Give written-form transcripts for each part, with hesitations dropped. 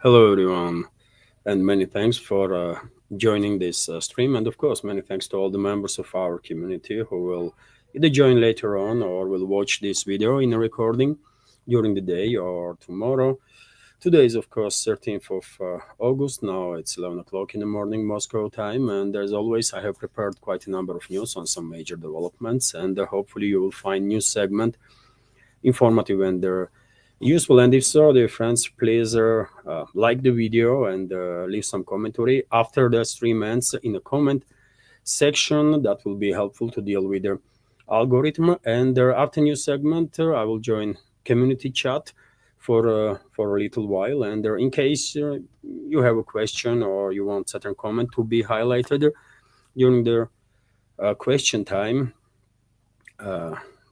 Hello, everyone, and many thanks for joining this stream. And of course, many thanks to all the members of our community who will either join later on or will watch this video in a recording during the day or tomorrow. Today is, of course, 13th of August. Now it's 11 o'clock in the morning, Moscow time. And as always, I have prepared quite a number of news on some major developments. And hopefully, you will find news segment informative and useful. And if so, dear friends, please like the video and leave some commentary after the stream ends in the comment section. That will be helpful to deal with the algorithm. And after news segment, I will join community chat for a little while. And in case you have a question or you want certain comment to be highlighted during the question time,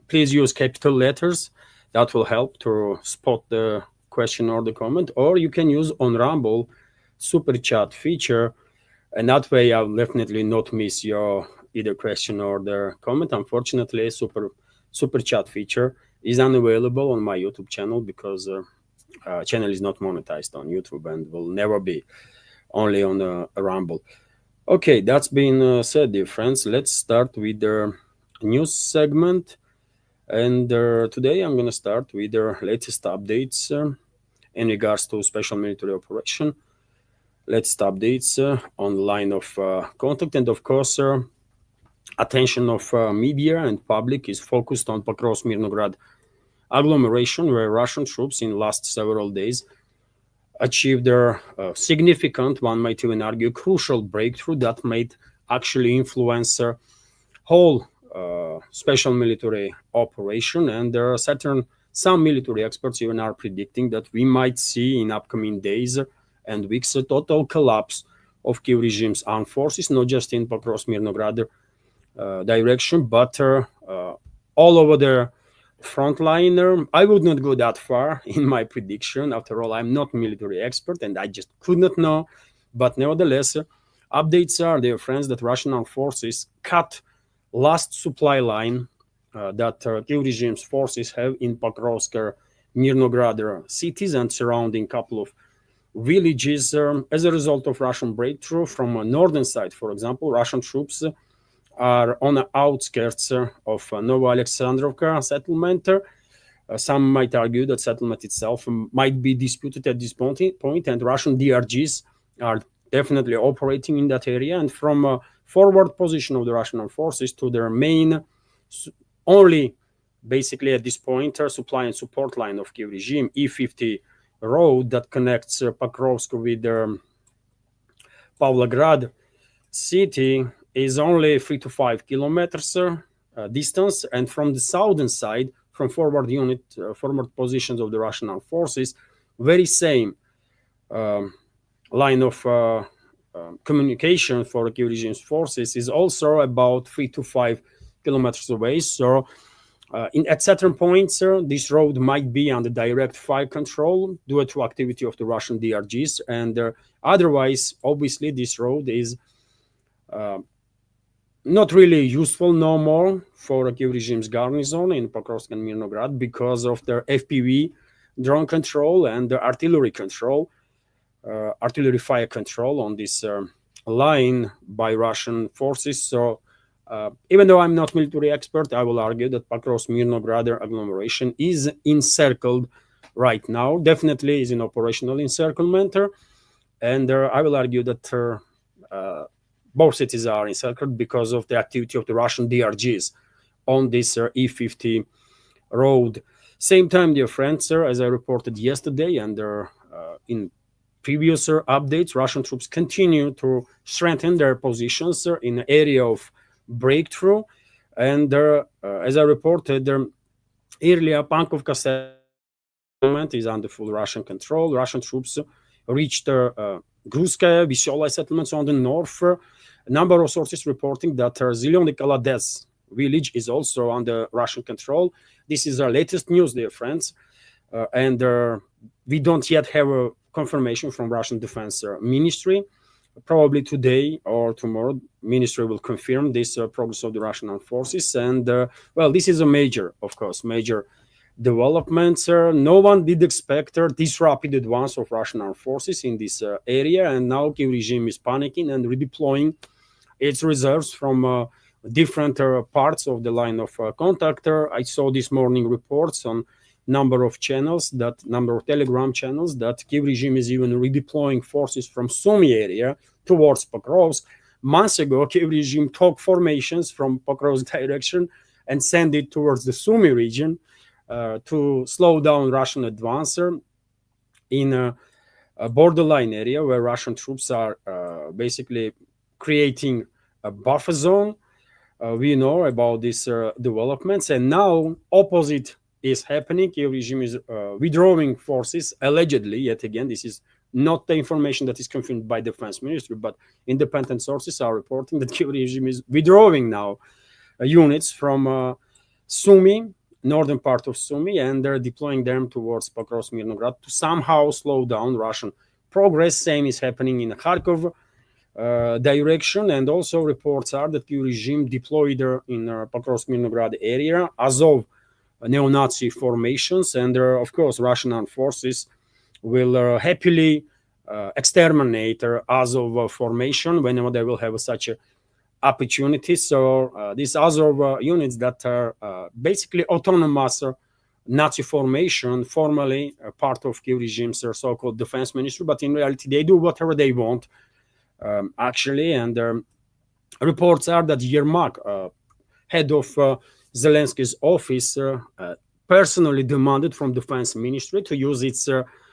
please use capital letters. That will help to spot the question or the comment. Or you can use on Rumble super chat feature, and that way I'll definitely not miss your either question or the comment. Unfortunately, super chat feature is unavailable on my YouTube channel because channel is not monetized on YouTube and will never be, only on Rumble. Okay, that's been said, dear friends. Let's start with the news segment. And today I'm going to start with the latest updates in regards to special military operation. Latest updates on the line of contact. And of course, attention of media and public is focused on Pokrovsk-Mirnograd agglomeration, where Russian troops in last several days achieved their significant, one might even argue, crucial breakthrough that might actually influence whole special military operation. And there are some military experts even are predicting that we might see in upcoming days and weeks a total collapse of Kyiv regime's armed forces, not just in Pokrovsk-Mirnograd direction, but all over the front line. I would not go that far in my prediction. After all, I'm not military expert and I just could not know. But nevertheless, updates are, dear friends, that Russian armed forces cut last supply line that Kyiv regime's forces have in Pokrovsk, Mirnograd cities and surrounding couple of villages as a result of Russian breakthrough from a northern side. For example, Russian troops are on the outskirts of Novoalexandrovka settlement. Some might argue that settlement itself might be disputed at this point, and Russian DRGs are definitely operating in that area. And from a forward position of the Russian armed forces to their main, only basically at this point, supply and support line of Kyiv regime, E50 road that connects Pokrovsk with Pavlograd city, is only 3 to 5 kilometers distance. And from the southern side, from forward positions of the Russian armed forces, very same line of communication for Kyiv regime's forces is also about 3 to 5 kilometers away. So at certain points, this road might be under direct fire control due to activity of the Russian DRGs. And otherwise, obviously, this road is not really useful no more for Kyiv regime's garrison in Pokrovsk and Mirnograd because of their FPV drone control and the artillery control, artillery fire control on this line by Russian forces. So even though I'm not military expert, I will argue that Pokrovsk-Mirnograd agglomeration is encircled right now, definitely is in operational encirclement. And I will argue that both cities are encircled because of the activity of the Russian DRGs on this E50 road. Same time, dear friends, as I reported yesterday and in previous updates, Russian troops continue to strengthen their positions in the area of breakthrough. And as I reported earlier, Pankovka settlement is under full Russian control. Russian troops reached Gruskaya, Veselaya settlements on the north. A number of sources reporting that Zelyony Kolodets village is also under Russian control. This is our latest news, dear friends. And we don't yet have a confirmation from Russian Defense Ministry. Probably today or tomorrow, Ministry will confirm this progress of the Russian armed forces. And, well, this is a major, of course, major developments. No one did expect this rapid advance of Russian armed forces in this area, and now Kyiv regime is panicking and redeploying its reserves from different parts of the line of contact. I saw this morning reports on number of Telegram channels that Kyiv regime is even redeploying forces from Sumy area towards Pokrovsk. Months ago, Kyiv regime took formations from Pokrovsk direction and sent it towards the Sumy region to slow down Russian advance in a borderline area where Russian troops are basically creating a buffer zone. We know about these developments, and now opposite is happening. Kyiv regime is withdrawing forces, allegedly, yet again, this is not the information that is confirmed by defense ministry, but independent sources are reporting that Kyiv regime is withdrawing now units from Sumy, northern part of Sumy, and they're deploying them towards Pokrovsk, Mirnograd to somehow slow down Russian progress. Same is happening in Kharkov direction, and also reports are that Kyiv regime deployed in Pokrovsk, Mirnograd area Azov neo-Nazi formations, and of course Russian armed forces will happily exterminate Azov formation whenever they will have such a opportunity. So these Azov units that are basically autonomous Nazi formation, formally part of Kyiv regime's so-called defense ministry, but in reality they do whatever they want, actually. And reports are that Yermak, head of Zalinskis' office, personally demanded from defense ministry to use its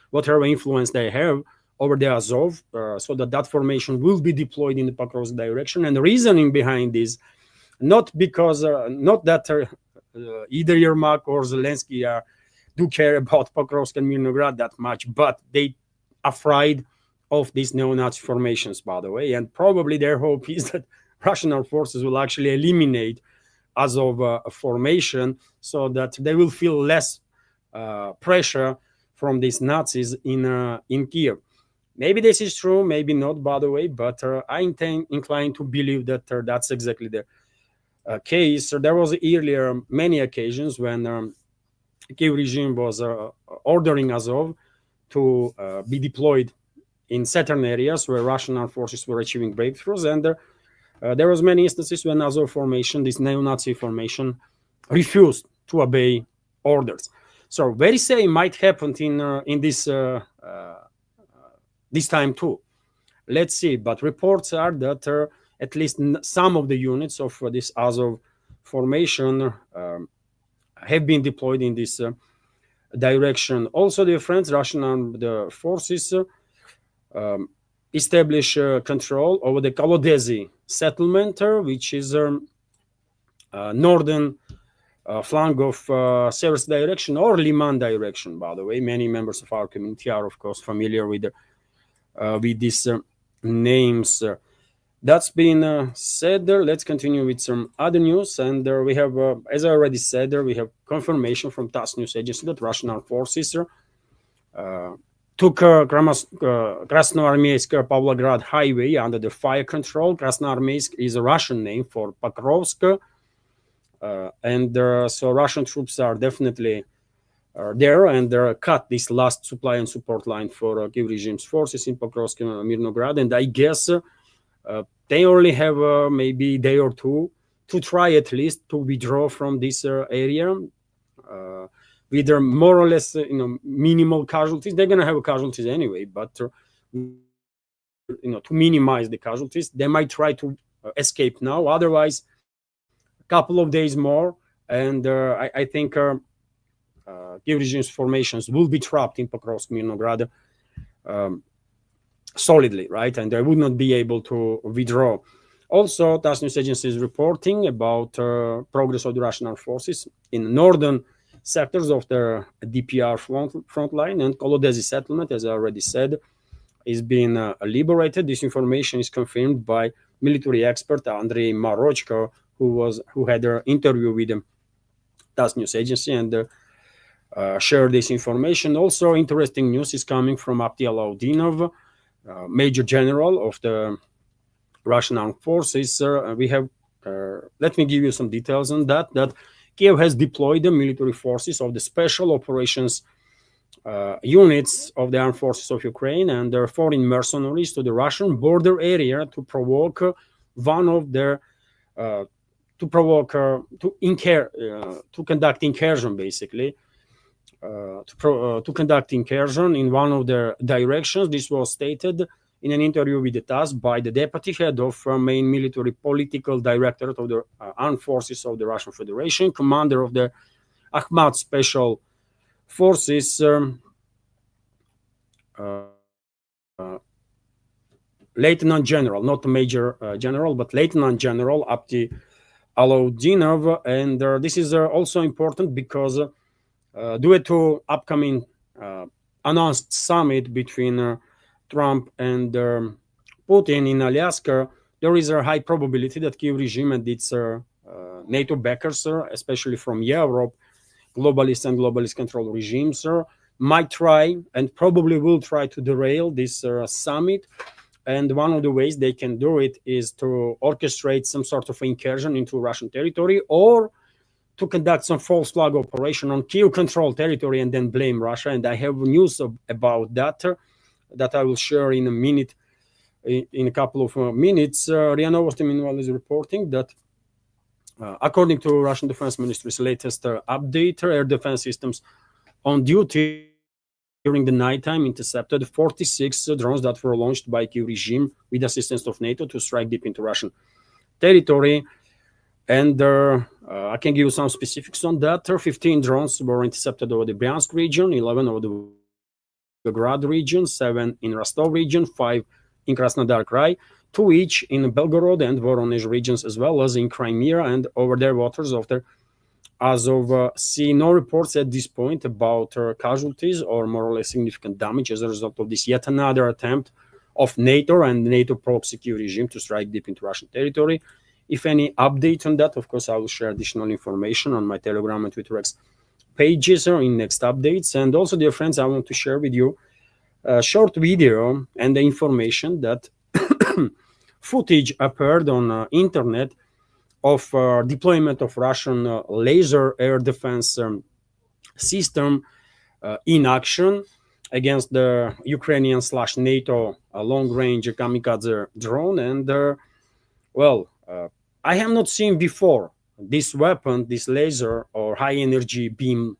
whatever influence they have over the Azov, so that formation will be deployed in the Pokrovsk direction. And the reasoning behind this, not because, not that either Yermak or Zelensky do care about Pokrovsk and Mirnograd that much, but they are afraid of these neo-Nazi formations, by the way. And probably their hope is that Russian armed forces will actually eliminate Azov formation so that they will feel less pressure from these Nazis in Kyiv. Maybe this is true, maybe not, by the way, but I inclined to believe that that's exactly the case. There was earlier many occasions when Kyiv regime was ordering Azov to be deployed in certain areas where Russian armed forces were achieving breakthroughs, and there was many instances when Azov formation, this neo-Nazi formation, refused to obey orders. So very same might happen in this time too. Let's see. But reports are that at least some of the units of this Azov formation have been deployed in this direction. Also, dear friends, Russian armed forces establish control over the Kolodezi settlement, which is northern flank of Seversk direction or Liman direction. By the way, many members of our community are, of course, familiar with these names. That's been said. Let's continue with some other news. And we have, as I already said, we have confirmation from TASS news agency that Russian armed forces took Krasnoarmeysk Pavlograd highway under the fire control. Krasnoarmeysk is a Russian name for Pokrovsk. And so Russian troops are definitely there, and cut this last supply and support line for Kyiv regime's forces in Pokrovsk and Mirnograd. And I guess they only have maybe a day or two to try at least to withdraw from this area with their more or less minimal casualties. They're going to have casualties anyway, but to minimize the casualties, they might try to escape now. Otherwise, a couple of days more, and I think Kyiv regime's formations will be trapped in Pokrovsk, Mirnograd solidly, right? And they would not be able to withdraw. Also, TASS news agency is reporting about progress of the Russian armed forces in northern sectors of the DPR front line, and Kolodezi settlement, as I already said, is being liberated. This information is confirmed by military expert Andrei Marochko, who had an interview with the TASS news agency and shared this information. Also, interesting news is coming from Abdiel Audinov, Major General of the Russian armed forces. We have, let me give you some details on that Kyiv has deployed the military forces of the special operations units of the armed forces of Ukraine and their foreign mercenaries to the Russian border area to provoke one of their to conduct incursion, basically. To conduct incursion in one of their directions. This was stated in an interview with the TASS by the deputy head of main military political directorate of the armed forces of the Russian Federation, commander of the Akhmat Special Forces, Lieutenant General, not Major General, but Lieutenant General Abdi Alaudinov. And this is also important because due to upcoming announced summit between Trump and Putin in Alaska, there is a high probability that Kyiv regime and its NATO backers, especially from Europe, globalist and globalist control regimes, might try and probably will try to derail this summit. And one of the ways they can do it is to orchestrate some sort of incursion into Russian territory, or to conduct some false flag operation on Kyiv-controlled territory and then blame Russia. And I have news about that that I will share in a minute, in a couple of minutes. RIA Novosti, meanwhile, is reporting that according to Russian Defense Ministry's latest update, air defense systems on duty during the nighttime intercepted 46 drones that were launched by Kyiv regime with assistance of NATO to strike deep into Russian territory. And I can give you some specifics on that. 15 drones were intercepted over the Bryansk region, 11 over the Volgograd region, 7 in Rostov region, 5 in Krasnodar Krai, 2 each in Belgorod and Voronezh regions, as well as in Crimea and over their waters of the Azov Sea. No reports at this point about casualties or more or less significant damage as a result of this yet another attempt of NATO and NATO proxy regime to strike deep into Russian territory. If any update on that, of course, I will share additional information on my Telegram and Twitter X pages or in next updates. And also, dear friends, I want to share with you a short video and the information that footage appeared on internet of deployment of Russian laser air defense system in action against the Ukrainian/NATO long-range kamikaze drone. And I have not seen before this weapon, this laser or high-energy beam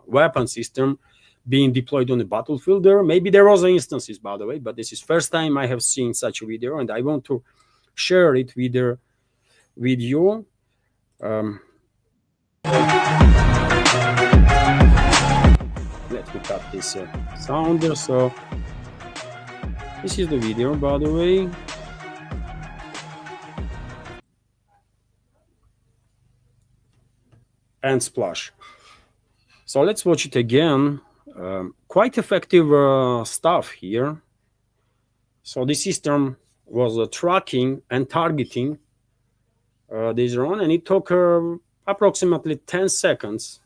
weapon system being deployed on the battlefield. Maybe there was instances, by the way, but this is first time I have seen such a video, and I want to share it with you. Let me cut this sound. So this is the video, by the way. And splash. So let's watch it again. Quite effective stuff here. So the system was tracking and targeting this drone, and it took approximately 10 seconds,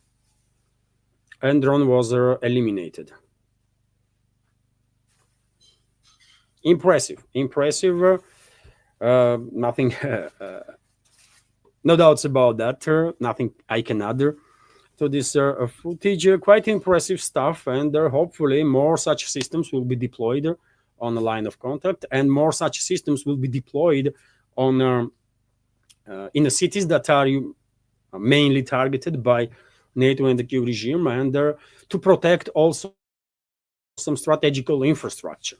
and drone was eliminated. Impressive. Nothing. No doubts about that. Nothing I can add to this footage. Quite impressive stuff, and hopefully more such systems will be deployed on the line of contact, and more such systems will be deployed on in the cities that are mainly targeted by NATO and the Kyiv regime, and to protect also some strategical infrastructure.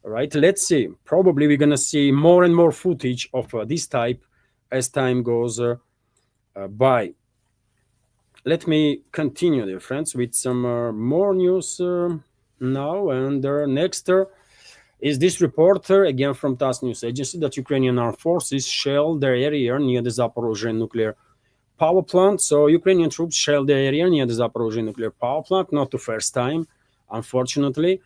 All right, let's see. Probably we're going to see more and more footage of this type as time goes by. Let me continue, dear friends, with some more news now. And next is this report, again from TASS news agency, that Ukrainian armed forces shelled their area near the Zaporizhia nuclear power plant. So Ukrainian troops shelled the area near the Zaporizhia nuclear power plant, not the first time, unfortunately,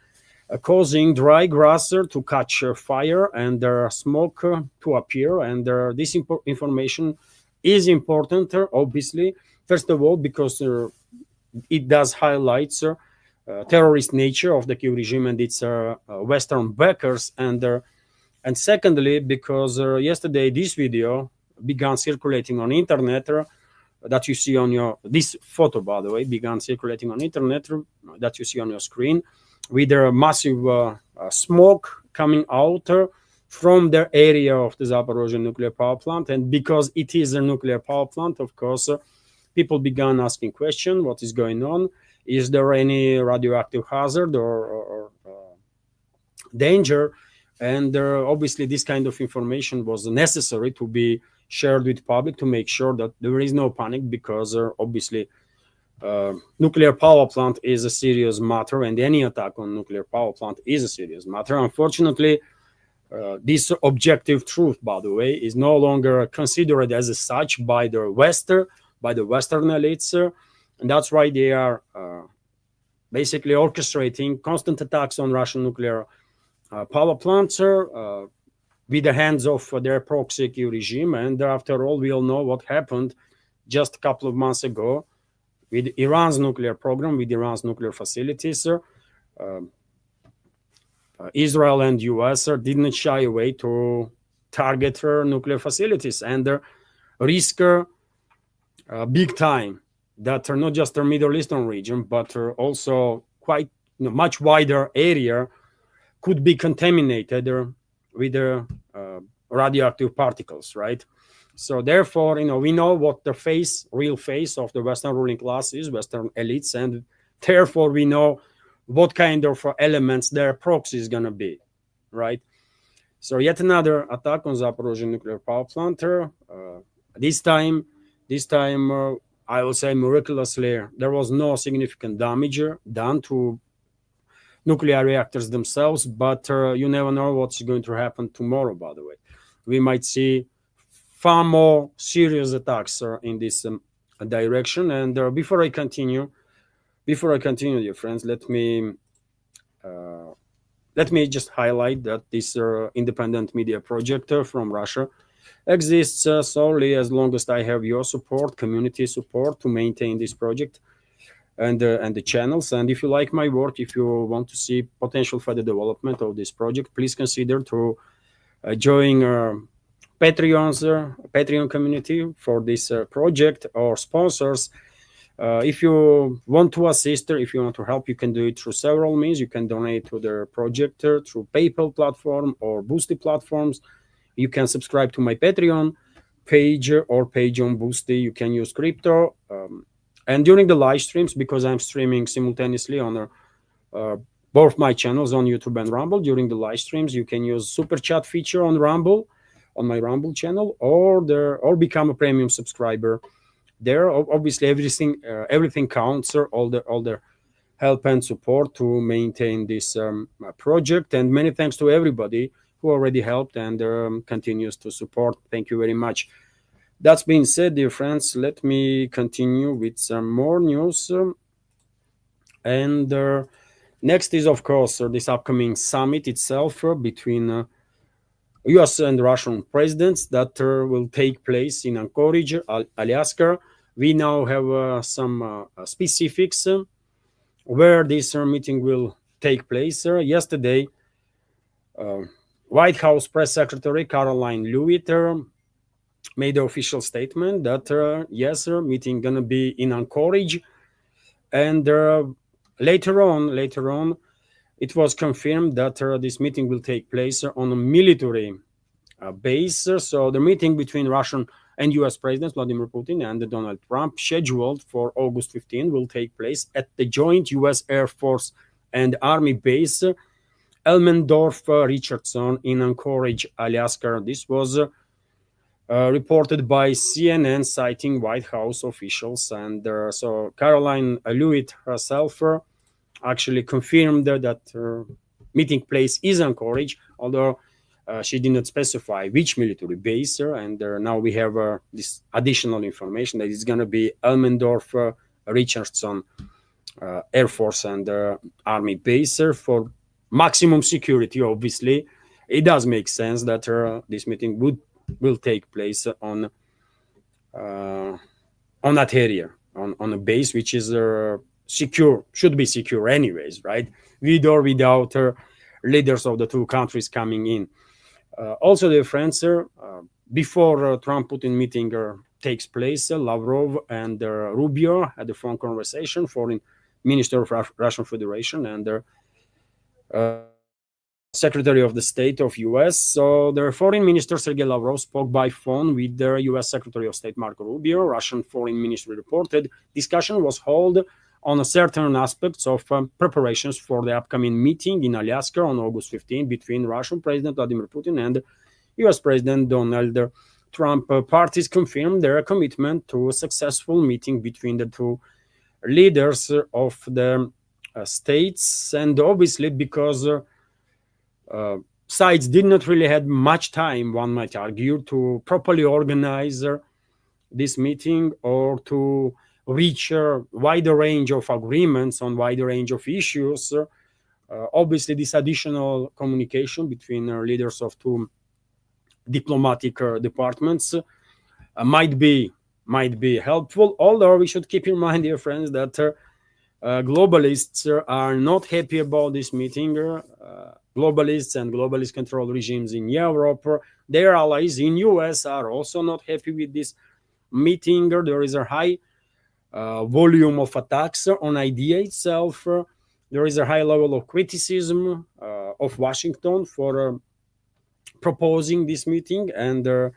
causing dry grass to catch fire and smoke to appear. And this information is important, obviously, first of all, because it does highlight terrorist nature of the Kyiv regime and its Western backers, and secondly, because yesterday this video began circulating on internet that you see on this photo, by the way, began circulating on internet, that you see on your screen, with a massive smoke coming out from the area of the Zaporizhia nuclear power plant. And because it is a nuclear power plant, of course, people began asking questions: what is going on? Is there any radioactive hazard or danger? And obviously this kind of information was necessary to be shared with public to make sure that there is no panic, because obviously nuclear power plant is a serious matter, and any attack on nuclear power plant is a serious matter. Unfortunately, this objective truth, by the way, is no longer considered as such by the Western elites, and that's why they are basically orchestrating constant attacks on Russian nuclear power plants with the hands of their proxy regime. And after all, we all know what happened just a couple of months ago with Iran's nuclear program, with Iran's nuclear facilities. Israel and US didn't shy away to target nuclear facilities and risk big time that are not just the Middle Eastern region, but also quite much wider area could be contaminated with radioactive particles, right? So therefore, we know what the real face of the Western ruling class is, Western elites, and therefore we know what kind of elements their proxy is going to be, right? So yet another attack on Zaporizhia nuclear power plant. This time, I will say miraculously, there was no significant damage done to nuclear reactors themselves, but you never know what's going to happen tomorrow, by the way. We might see far more serious attacks in this direction. And before I continue, dear friends, let me just highlight that this independent media project from Russia exists solely as long as I have your support, community support, to maintain this project and the channels. And if you like my work, if you want to see potential for the development of this project, please consider to join Patreon community for this project, or sponsors. If you want to assist, if you want to help, you can do it through several means. You can donate to the project through PayPal platform or Boosty platforms. You can subscribe to my Patreon page or page on Boosty. You can use crypto. And during the live streams, because I'm streaming simultaneously on both my channels on YouTube and Rumble, during the live streams, you can use super chat feature on Rumble, on my Rumble channel, or become a premium subscriber. There, obviously, everything counts. All the help and support to maintain this project. And many thanks to everybody who already helped and continues to support. Thank you very much. That's being said, dear friends, let me continue with some more news. And next is, of course, this upcoming summit itself between US and Russian presidents that will take place in Anchorage, Alaska. We now have some specifics where this meeting will take place. Yesterday, White House Press Secretary Caroline Leavitt made the official statement that yes, meeting gonna be in Anchorage, and later on, it was confirmed that this meeting will take place on a military base. So the meeting between Russian and US Presidents Vladimir Putin and Donald Trump, scheduled for August 15, will take place at the joint US Air Force and Army base Elmendorf-Richardson in Anchorage, Alaska. This was reported by CNN, citing White House officials. And so Caroline Leavitt herself actually confirmed that meeting place is Anchorage, although she did not specify which military base. And now we have this additional information that it's going to be Elmendorf-Richardson Air Force and Army base for maximum security. Obviously, it does make sense that this meeting will take place on that area, on a base which is secure, should be secure anyways, right? With or without leaders of the two countries coming in. Also, dear friends, before Trump-Putin meeting takes place, Lavrov and Rubio had a phone conversation, foreign minister of Russian Federation and Secretary of the State of US. So the foreign minister Sergei Lavrov spoke by phone with the US Secretary of State Marco Rubio. Russian foreign ministry reported discussion was held on certain aspects of preparations for the upcoming meeting in Alaska on August 15 between Russian President Vladimir Putin and US President Donald Trump. Parties confirmed their commitment to a successful meeting between the two leaders of the states, and obviously because sides did not really have much time, one might argue, to properly organize this meeting or to reach a wider range of agreements on wider range of issues. Obviously, this additional communication between leaders of two diplomatic departments might be helpful, although we should keep in mind, dear friends, that globalists are not happy about this meeting. Globalists and globalist control regimes in Europe, their allies in US are also not happy with this meeting. There is a high volume of attacks on idea itself. There is a high level of criticism of Washington for proposing this meeting and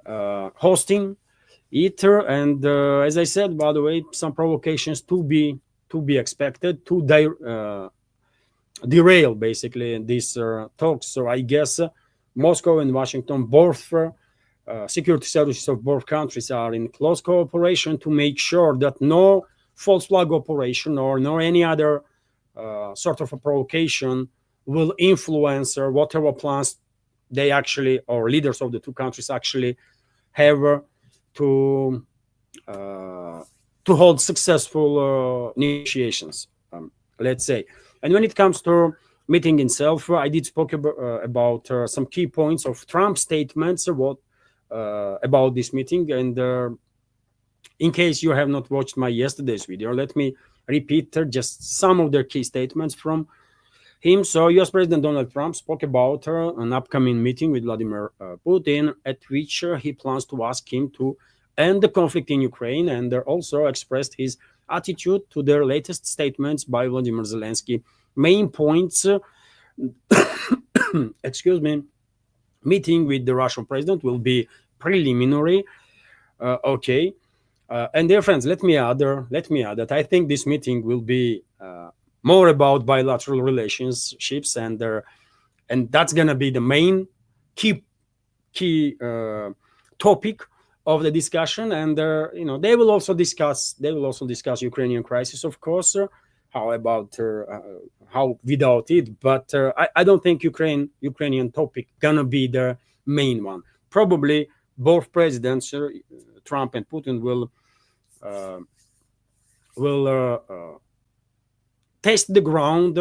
hosting it. And as I said, by the way, some provocations to be expected to derail basically these talks. So I guess Moscow and Washington, both security services of both countries, are in close cooperation to make sure that no false flag operation or no any other sort of a provocation will influence whatever plans they actually, or leaders of the two countries actually have to hold successful negotiations, let's say. And when it comes to meeting itself, I did spoke about some key points of Trump's statements about this meeting. And in case you have not watched my yesterday's video, let me repeat just some of the key statements from him. So US President Donald Trump spoke about an upcoming meeting with Vladimir Putin, at which he plans to ask him to end the conflict in Ukraine, and also expressed his attitude to their latest statements by Vladimir Zelensky. Main points, excuse me, meeting with the Russian president will be preliminary. Okay. And dear friends, let me add that I think this meeting will be more about bilateral relationships, and that's going to be the main key topic of the discussion. And they will also discuss Ukrainian crisis, of course. How about how without it? But I don't think Ukrainian topic gonna be the main one. Probably both presidents, Trump and Putin, will test the ground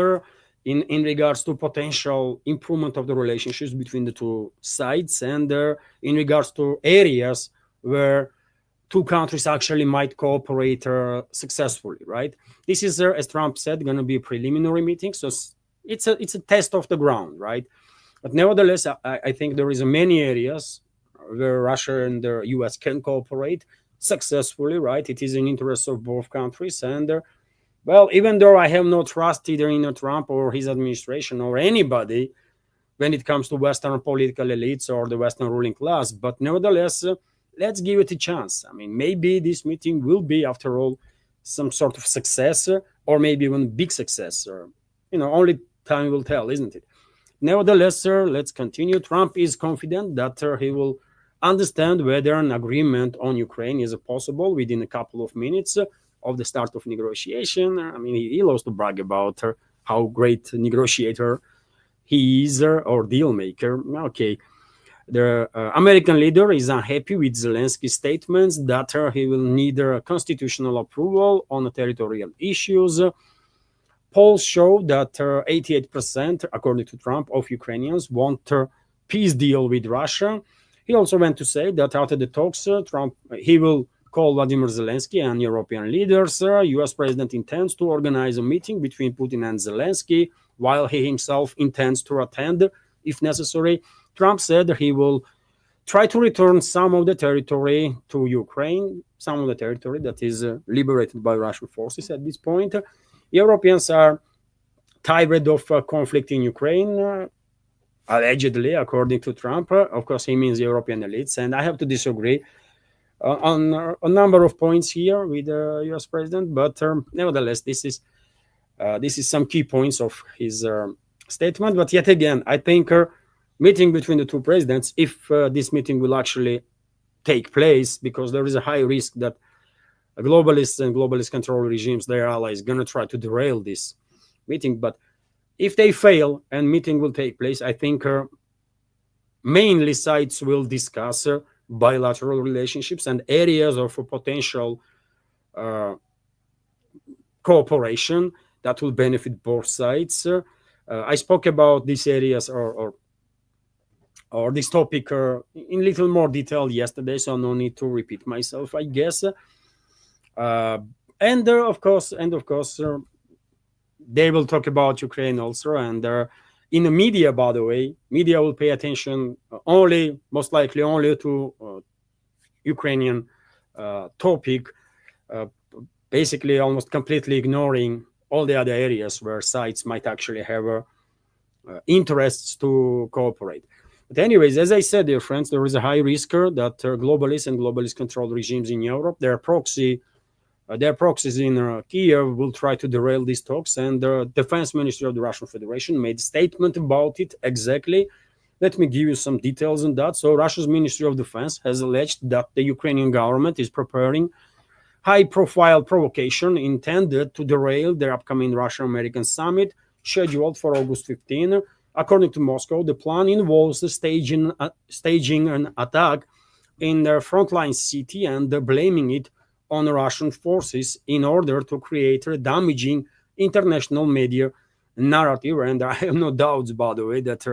in regards to potential improvement of the relationships between the two sides, and in regards to areas where two countries actually might cooperate successfully, right? This is, as Trump said, going to be a preliminary meeting, so it's a test of the ground, right? But nevertheless, I think there is many areas where Russia and the US can cooperate successfully, right? It is in interest of both countries, and well, even though I have no trust either in Trump or his administration or anybody when it comes to Western political elites or the Western ruling class, but nevertheless, let's give it a chance. I mean, maybe this meeting will be, after all, some sort of success, or maybe even big success. Only time will tell, isn't it? Nevertheless, let's continue. Trump is confident that he will understand whether an agreement on Ukraine is possible within a couple of minutes of the start of negotiation. I mean, he loves to brag about how great negotiator he is, or deal maker. Okay. The American leader is unhappy with Zelensky's statements that he will need constitutional approval on territorial issues. Polls show that 88%, according to Trump, of Ukrainians want a peace deal with Russia. He also went to say that after the talks, he will call Vladimir Zelensky and European leaders. US president intends to organize a meeting between Putin and Zelensky, while he himself intends to attend if necessary. Trump said he will try to return some of the territory to Ukraine, some of the territory that is liberated by Russian forces at this point. Europeans are tired of conflict in Ukraine, allegedly, according to Trump. Of course, he means European elites, and I have to disagree on a number of points here with the U.S. president. But nevertheless, this is some key points of his statement. But yet again, I think meeting between the two presidents, if this meeting will actually take place, because there is a high risk that globalists and globalist control regimes, their allies, going to try to derail this meeting. But if they fail and meeting will take place, I think mainly sides will discuss bilateral relationships and areas of potential cooperation that will benefit both sides. I spoke about these areas or this topic in little more detail yesterday, so no need to repeat myself, I guess. And of course, they will talk about Ukraine also. And in the media, by the way, media will pay attention most likely only to Ukrainian topic, basically almost completely ignoring all the other areas where sides might actually have interests to cooperate. But anyways, as I said, dear friends, there is a high risk that globalists and globalist controlled regimes in Europe, their proxies in Kyiv will try to derail these talks. And the defense ministry of the Russian Federation made a statement about it exactly. Let me give you some details on that. So Russia's Ministry of Defense has alleged that the Ukrainian government is preparing high-profile provocation intended to derail their upcoming Russian-American summit scheduled for August 15. According to Moscow, the plan involves staging an attack in their frontline city and blaming it on Russian forces in order to create a damaging international media narrative. And I have no doubts, by the way, that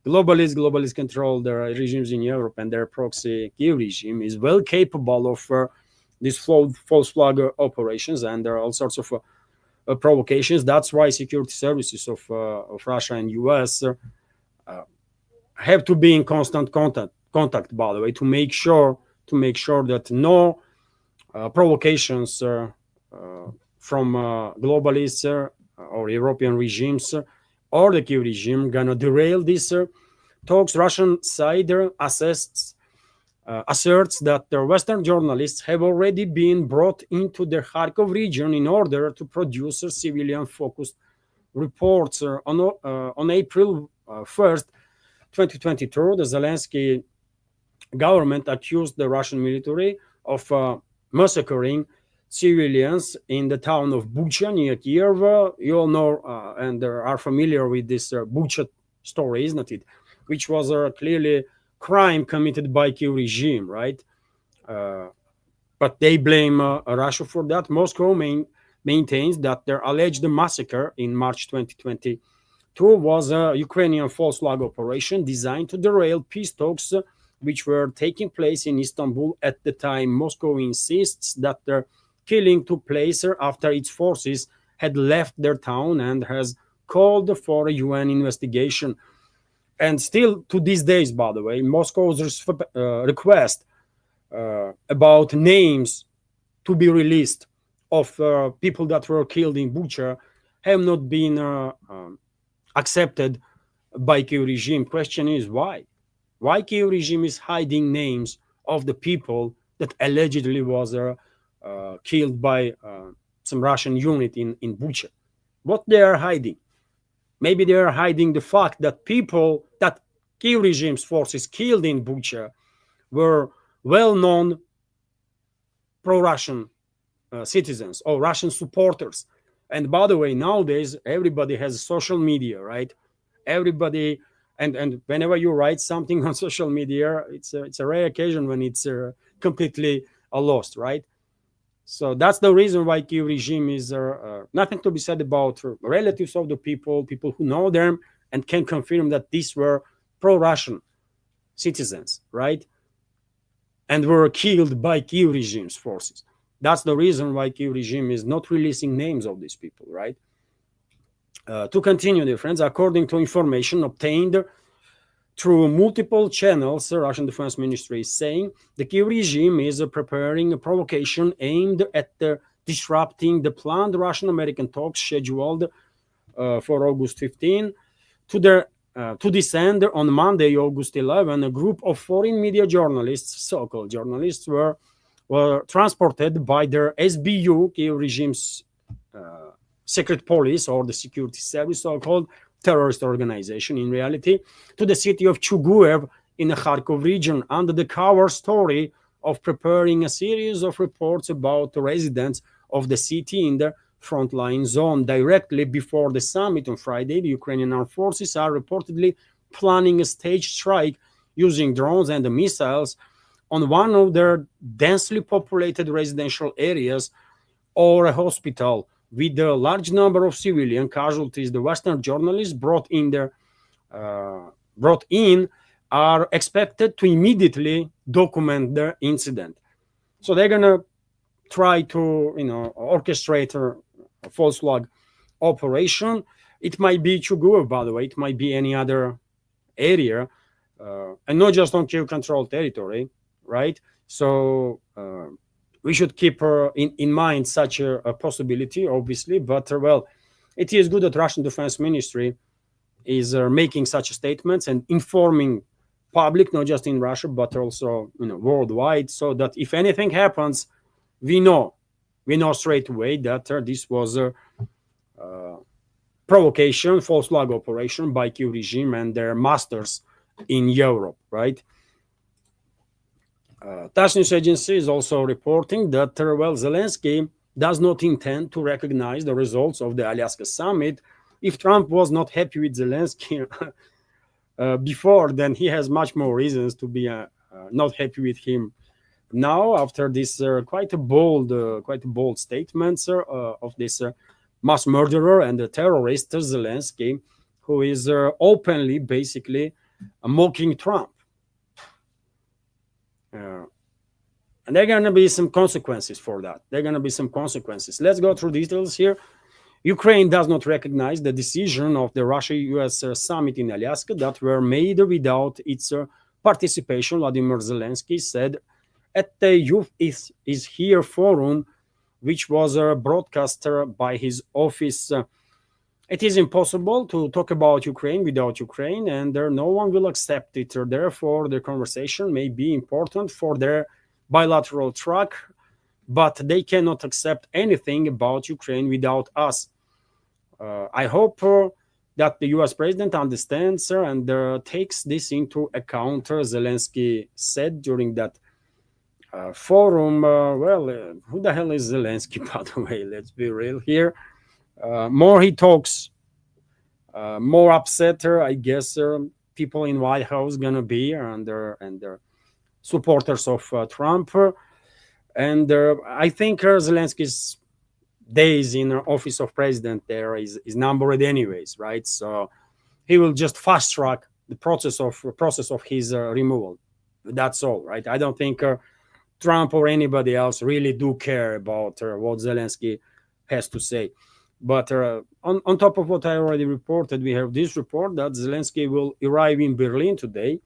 globalist controlled regimes in Europe and their proxy Kyiv regime is well capable of these false flag operations, and there are all sorts of provocations. That's why security services of Russia and US have to be in constant contact, by the way, to make sure that no provocations from globalists or European regimes or the Kyiv regime gonna derail these talks. Russian side asserts that the Western journalists have already been brought into the Kharkov region in order to produce civilian-focused reports. On April 1st, 2022, the Zelensky government accused the Russian military of massacring civilians in the town of Bucha near Kyiv. You all know and are familiar with this Bucha story, isn't it? Which was clearly crime committed by Kyiv regime, right? But they blame Russia for that. Moscow maintains that their alleged massacre in March 2022 was a Ukrainian false flag operation designed to derail peace talks which were taking place in Istanbul at the time. Moscow insists that the killing took place after its forces had left their town and has called for a UN investigation. And still to these days, by the way, Moscow's request about names to be released of people that were killed in Bucha have not been accepted by Kyiv regime. Question is why? Why Kyiv regime is hiding names of the people that allegedly was killed by some Russian unit in Bucha? What they are hiding? Maybe they are hiding the fact that people that Kyiv regime's forces killed in Bucha were well-known pro-Russian citizens or Russian supporters. And by the way, nowadays everybody has social media, right? Everybody, and whenever you write something on social media, it's a rare occasion when it's completely lost, right? So that's the reason why Kyiv regime is nothing to be said about relatives of the people who know them and can confirm that these were pro-Russian citizens, right? And were killed by Kyiv regime's forces. That's the reason why Kyiv regime is not releasing names of these people, right? To continue, dear friends, according to information obtained through multiple channels, the Russian Defense Ministry is saying the Kyiv regime is preparing a provocation aimed at disrupting the planned Russian-American talks scheduled for August 15 to descend on Monday, August 11. A group of foreign media journalists, so-called journalists, were transported by their SBU, Kyiv regime's secret police or the security service, so-called terrorist organization in reality, to the city of Chuguev in the Kharkov region under the cover story of preparing a series of reports about the residents of the city in the frontline zone. Directly before the summit on Friday, the Ukrainian armed forces are reportedly planning a staged strike using drones and missiles on one of their densely populated residential areas or a hospital. With a large number of civilian casualties, the Western journalists brought in are expected to immediately document the incident. So they're gonna try to, orchestrate a false flag operation. It might be Chuguev, by the way. It might be any other area, and not just on Kyiv-controlled territory, right? So we should keep in mind such a possibility, obviously. But well, it is good that Russian Defense Ministry is making such statements and informing public, not just in Russia, but also worldwide, so that if anything happens, we know straight away that this was a provocation, false flag operation by Kyiv regime and their masters in Europe, right? TASS news agency is also reporting that, Zelensky does not intend to recognize the results of the Alaska summit. If Trump was not happy with Zelensky before, then he has much more reasons to be not happy with him now, after this quite bold statements of this mass murderer and the terrorist Zelensky, who is openly, basically, mocking Trump. And there are going to be some consequences for that. There are going to be some consequences. Let's go through details here. Ukraine does not recognize the decision of the Russia-US summit in Alaska that were made without its participation, Vladimir Zelensky said at the Youth is Here forum, which was broadcast by his office. It is impossible to talk about Ukraine without Ukraine, and no one will accept it. Therefore, the conversation may be important for their bilateral track, but they cannot accept anything about Ukraine without us. I hope that the US president understands and takes this into account, Zelensky said during that forum. Who the hell is Zelensky, by the way? Let's be real here. More he talks, more upset, I guess, people in White House gonna be, and their supporters of Trump. And I think Zelensky's days in office of president there is numbered anyways, right? So he will just fast track the process of his removal. That's all, right? I don't think Trump or anybody else really do care about what Zelensky has to say. But on top of what I already reported, we have this report that Zelensky will arrive in Berlin today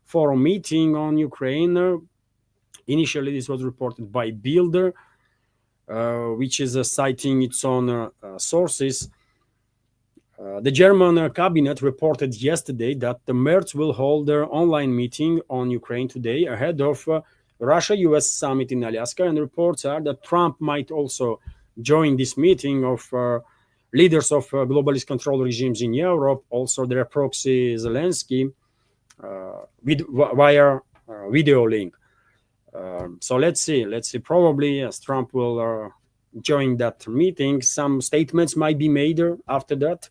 for a meeting on Ukraine. Initially, this was reported by Bild, which is citing its own sources. The German cabinet reported yesterday that the Merz will hold their online meeting on Ukraine today ahead of Russia-US summit in Alaska, and reports are that Trump might also join this meeting of leaders of globalist control regimes in Europe, also their proxy Zelensky, via video link. So let's see. Probably, yes, Trump will join that meeting. Some statements might be made after that.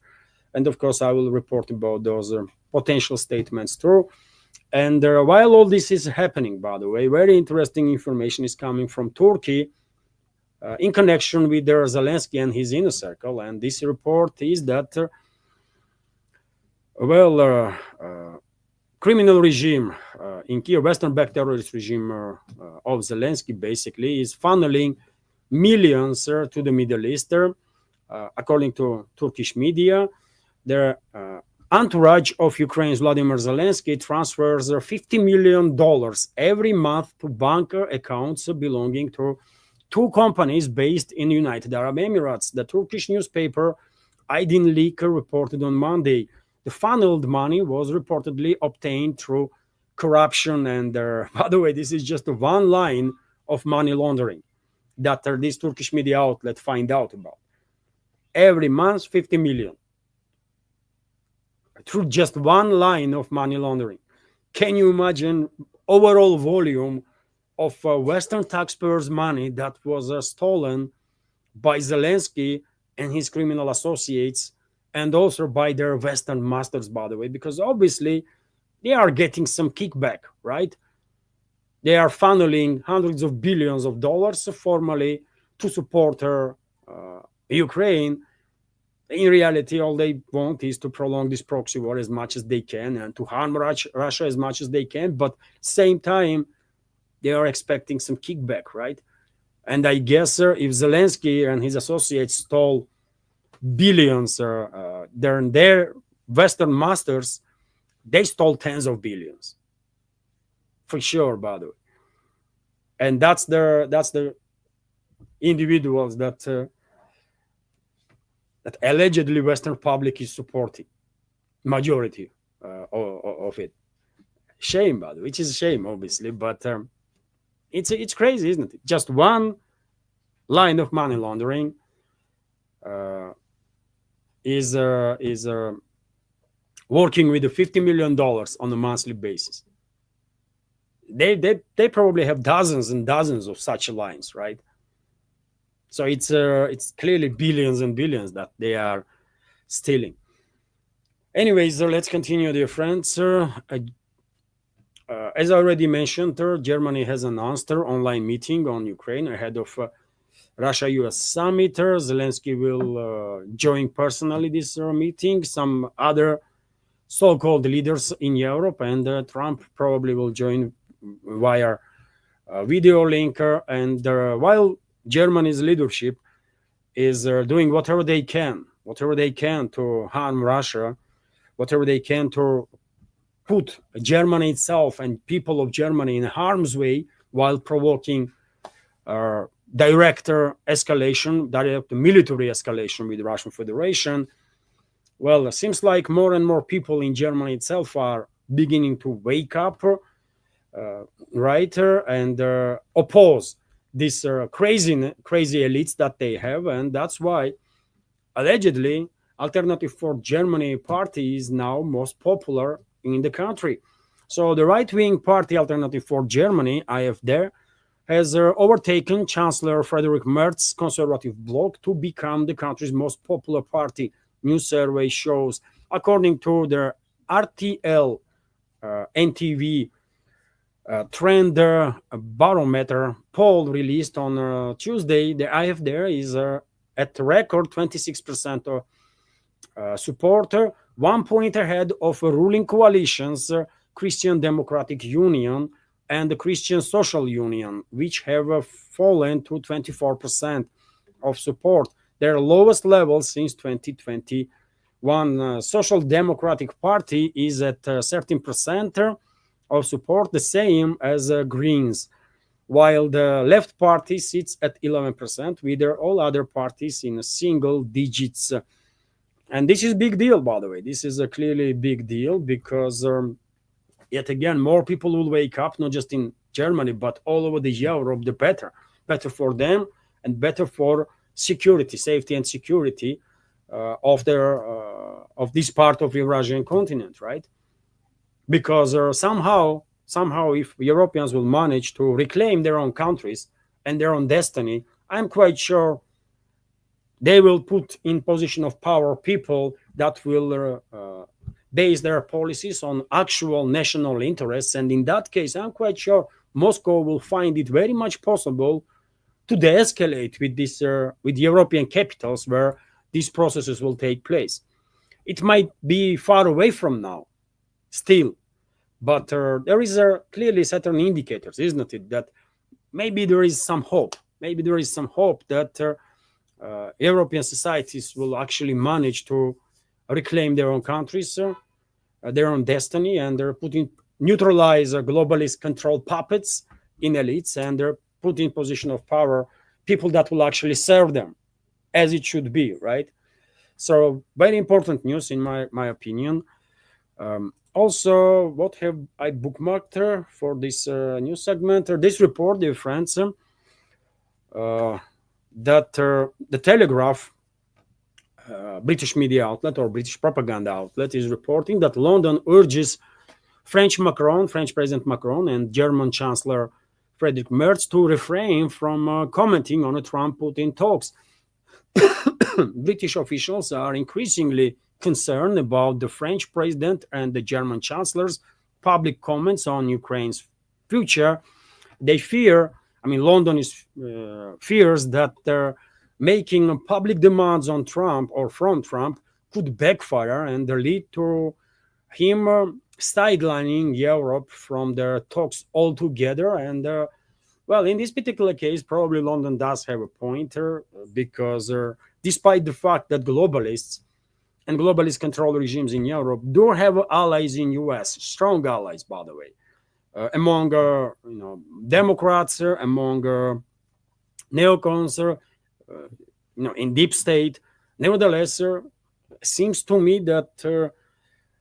And of course, I will report about those potential statements too. And while all this is happening, by the way, very interesting information is coming from Turkey in connection with Zelensky and his inner circle. And this report is that, criminal regime in Kyiv, Western-backed terrorist regime of Zelensky, basically, is funneling millions to the Middle East. According to Turkish media, there entourage of Ukraine's Vladimir Zelensky transfers $50 million every month to bank accounts belonging to two companies based in United Arab Emirates. The Turkish newspaper Aydin Leak reported on Monday the funneled money was reportedly obtained through corruption. And by the way, this is just one line of money laundering that this Turkish media outlet find out about. Every month, 50 million. Through just one line of money laundering. Can you imagine overall volume of Western taxpayers' money that was stolen by Zelensky and his criminal associates, and also by their Western masters, by the way, because obviously they are getting some kickback, right? They are funneling hundreds of billions of dollars formally to support Ukraine. In reality, all they want is to prolong this proxy war as much as they can and to harm Russia as much as they can. But same time, they are expecting some kickback, right? And I guess if Zelensky and his associates stole billions, their Western masters, they stole tens of billions, for sure. By the way, and that's the individuals that allegedly Western public is supporting, majority of it. Shame, by the way, which is a shame, obviously, but it's crazy, isn't it? Just one line of money laundering is working with the $50 million on a monthly basis. They probably have dozens and dozens of such lines, right? So it's clearly billions and billions that they are stealing. Anyways, let's continue, dear friends. As I already mentioned, Germany has announced their online meeting on Ukraine ahead of Russia-US summit. Zelensky will join personally this meeting. Some other so-called leaders in Europe, and Trump probably will join via video link. And while Germany's leadership is doing whatever they can to harm Russia, whatever they can to put Germany itself and people of Germany in harm's way while provoking direct military escalation with the Russian Federation. Well, it seems like more and more people in Germany itself are beginning to wake up, right, and oppose these crazy elites that they have. And that's why, allegedly, Alternative for Germany party is now most popular in the country. So the right-wing party Alternative for Germany, AfD, has overtaken Chancellor Friedrich Merz's conservative bloc to become the country's most popular party, new survey shows. According to the RTL NTV trend barometer poll released on Tuesday, the AfD is at record 26% supporter, 1 point ahead of ruling coalitions Christian Democratic Union and the Christian Social Union, which have fallen to 24% of support, their lowest level since 2021. Social Democratic Party is at 13% of support, the same as Greens, while the Left Party sits at 11%, with all other parties in single digits. And this is a big deal, by the way. This is a clearly big deal because, yet again, more people will wake up, not just in Germany, but all over the Europe, the better. Better for them and better for security, safety and security of this part of the Eurasian continent, right? Because somehow, if Europeans will manage to reclaim their own countries and their own destiny, I'm quite sure they will put in position of power people that will base their policies on actual national interests. And in that case, I'm quite sure Moscow will find it very much possible to de-escalate with European capitals where these processes will take place. It might be far away from now, still, but there is clearly certain indicators, isn't it, that maybe there is some hope. Maybe there is some hope that European societies will actually manage to reclaim their own countries, their own destiny, and they're neutralize globalist control puppets in elites, and they're put in position of power people that will actually serve them as it should be, right? So very important news in my opinion. Also, what have I bookmarked for this news segment? This report, dear friends, that the Telegraph, British media outlet or British propaganda outlet, is reporting that London urges French President Macron, and German Chancellor Friedrich Merz to refrain from commenting on the Trump-Putin talks. British officials are increasingly concerned about the French president and the German chancellor's public comments on Ukraine's future. They fear, London fears that they're making public demands on Trump or from Trump could backfire and lead to him sidelining Europe from their talks altogether. And well, in this particular case, probably London does have a pointer because despite the fact that globalists and globalist control regimes in Europe do have allies in US, strong allies, by the way, among Democrats, among neocons, in deep state. Nevertheless, seems to me that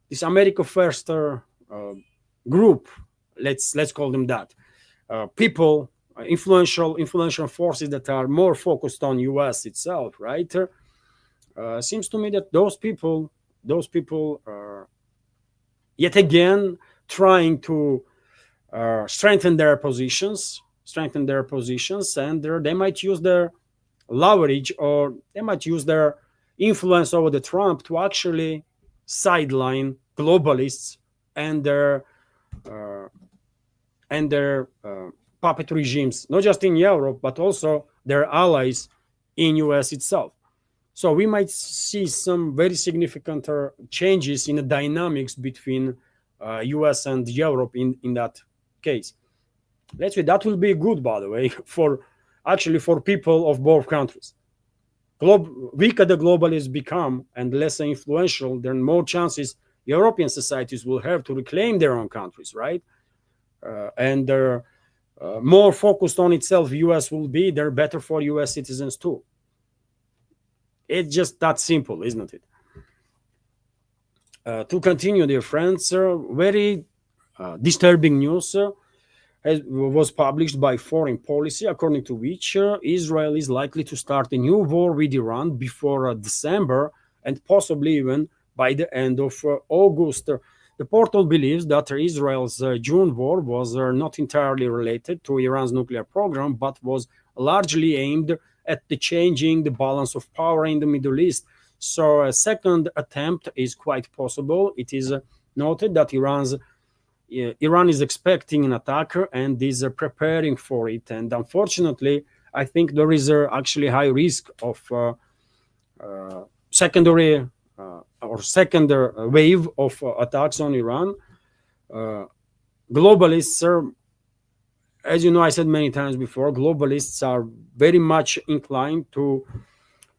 this America First group, let's call them that, people, influential forces that are more focused on US itself, right? Seems to me that those people are yet again trying to strengthen their positions, and they might use their leverage, or they might use their influence over the Trump to actually sideline globalists and their puppet regimes, not just in Europe, but also their allies in US itself. So we might see some very significant changes in the dynamics between US and Europe in that case. Let's say that will be good, by the way, for people of both countries. Weaker the globalists become and less influential, then more chances European societies will have to reclaim their own countries, right? And they're more focused on itself US will be, they're better for US citizens too. It's just that simple, isn't it? To continue, dear friends, very disturbing news was published by Foreign Policy, according to which Israel is likely to start a new war with Iran before December and possibly even by the end of August. The portal believes that Israel's June war was not entirely related to Iran's nuclear program, but was largely aimed at changing the balance of power in the Middle East. So a second attempt is quite possible. It is noted that Iran is expecting an attack and is preparing for it. And unfortunately, I think there is actually high risk of second wave of attacks on Iran. Globalists, as you know, I said many times before, globalists are very much inclined to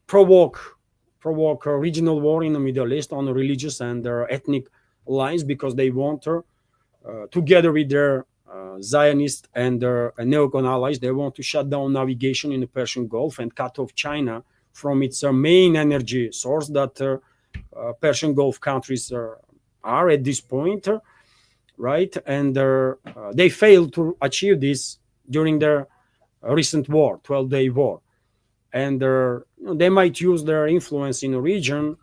provoke a regional war in the Middle East on religious and ethnic lines, because they want together with their Zionist and their neocon allies, they want to shut down navigation in the Persian Gulf and cut off China from its main energy source that Persian Gulf countries are at this point, right? And they failed to achieve this during their recent war, 12-day war. And they might use their influence in the region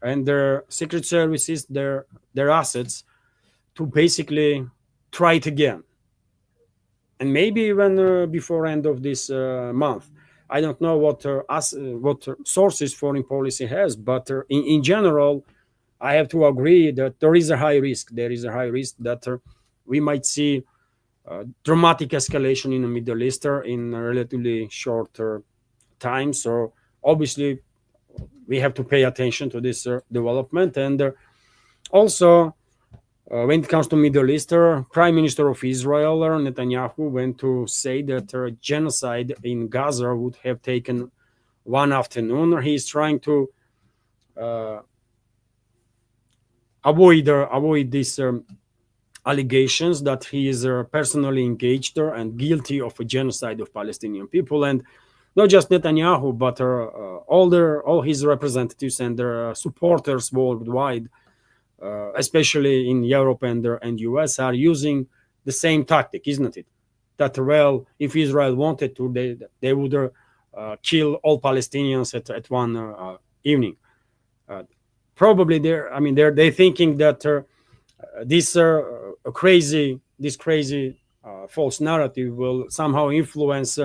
and their secret services, their assets, to basically try it again. And maybe even before end of this month. I don't know what sources Foreign Policy has, but in general, I have to agree that there is a high risk. There is a high risk that we might see dramatic escalation in the Middle East in a relatively short time. So obviously, we have to pay attention to this development. And also, when it comes to Middle East, Prime Minister of Israel, Netanyahu, went to say that genocide in Gaza would have taken one afternoon. He is trying to avoid these allegations that he is personally engaged and guilty of a genocide of Palestinian people, and not just Netanyahu, but all his representatives and their supporters worldwide, especially in Europe and US, are using the same tactic, isn't it? That, well, if Israel wanted to, they would kill all Palestinians at one evening. Probably they're thinking that this crazy false narrative will somehow influence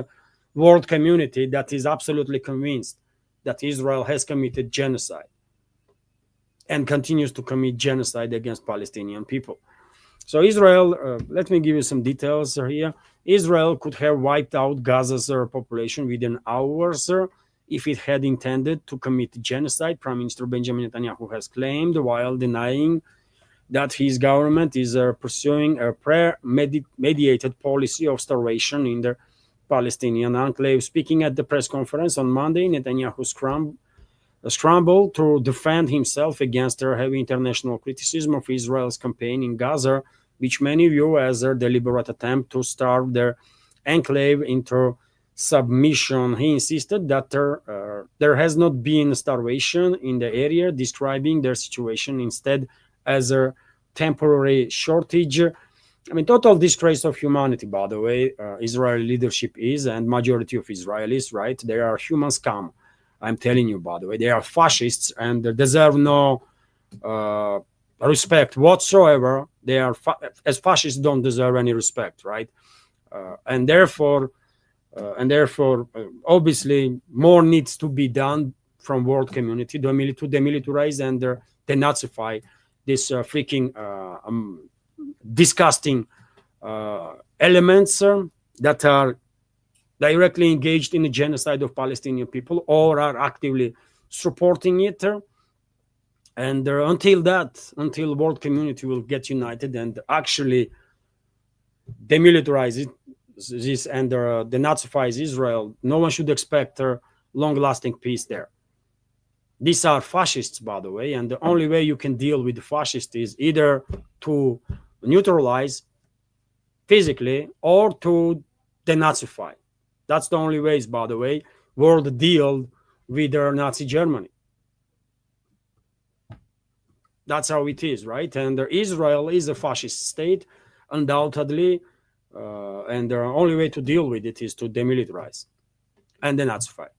world community that is absolutely convinced that Israel has committed genocide and continues to commit genocide against Palestinian people. So Israel, let me give you some details here. Israel could have wiped out Gaza's population within hours if it had intended to commit genocide, Prime Minister Benjamin Netanyahu has claimed, while denying that his government is pursuing a prayer-mediated policy of starvation in the Palestinian enclave. Speaking at the press conference on Monday, Netanyahu scrambled to defend himself against heavy international criticism of Israel's campaign in Gaza, which many view as a deliberate attempt to starve their enclave into submission. He insisted that there has not been starvation in the area, describing their situation instead as a temporary shortage. Total disgrace of humanity, by the way, Israeli leadership is, and majority of Israelis, right? They are human scum. I'm telling you, by the way, they are fascists and they deserve no respect whatsoever. They are, as fascists don't deserve any respect, right? And therefore, obviously, more needs to be done from world community to demilitarize and denazify this freaking disgusting elements that are directly engaged in the genocide of Palestinian people or are actively supporting it. And until world community will get united and actually demilitarize this and denazifies Israel, no one should expect a long-lasting peace there. These are fascists, by the way, and the only way you can deal with the fascists is either to neutralize physically or to denazify. That's the only ways, by the way, world deal with Nazi Germany. That's how it is, right? And Israel is a fascist state, undoubtedly, and the only way to deal with it is to demilitarize and denazify.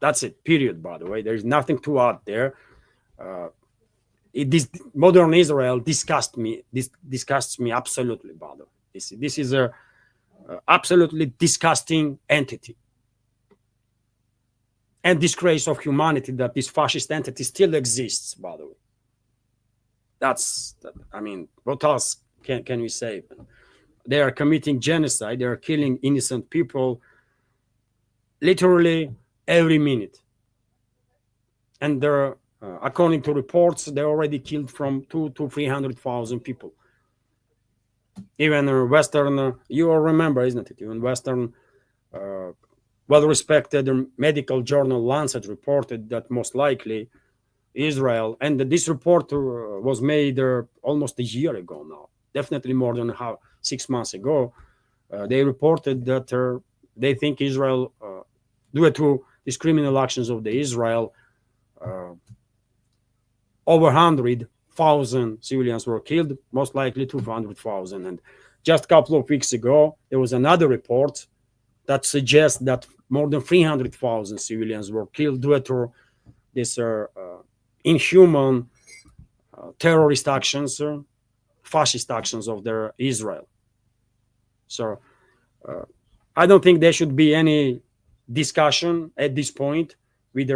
That's it, period, by the way. There's nothing to add there. This modern Israel disgusts me absolutely, by the way. This is a absolutely disgusting entity and disgrace of humanity that this fascist entity still exists, by the way. What else can we say? They are committing genocide. They are killing innocent people literally every minute. And according to reports, they already killed from 200,000 to 300,000 people. Even Western, you all remember, isn't it? Even Western, well-respected medical journal Lancet reported that most likely Israel, and this report was made almost a year ago now, definitely more than 6 months ago. They reported that they think Israel, due to these criminal actions of the Israel, over 100,000 civilians were killed, most likely 200,000. And just a couple of weeks ago, there was another report that suggests that more than 300,000 civilians were killed due to this inhuman terrorist actions, fascist actions of Israel. So I don't think there should be any discussion at this point with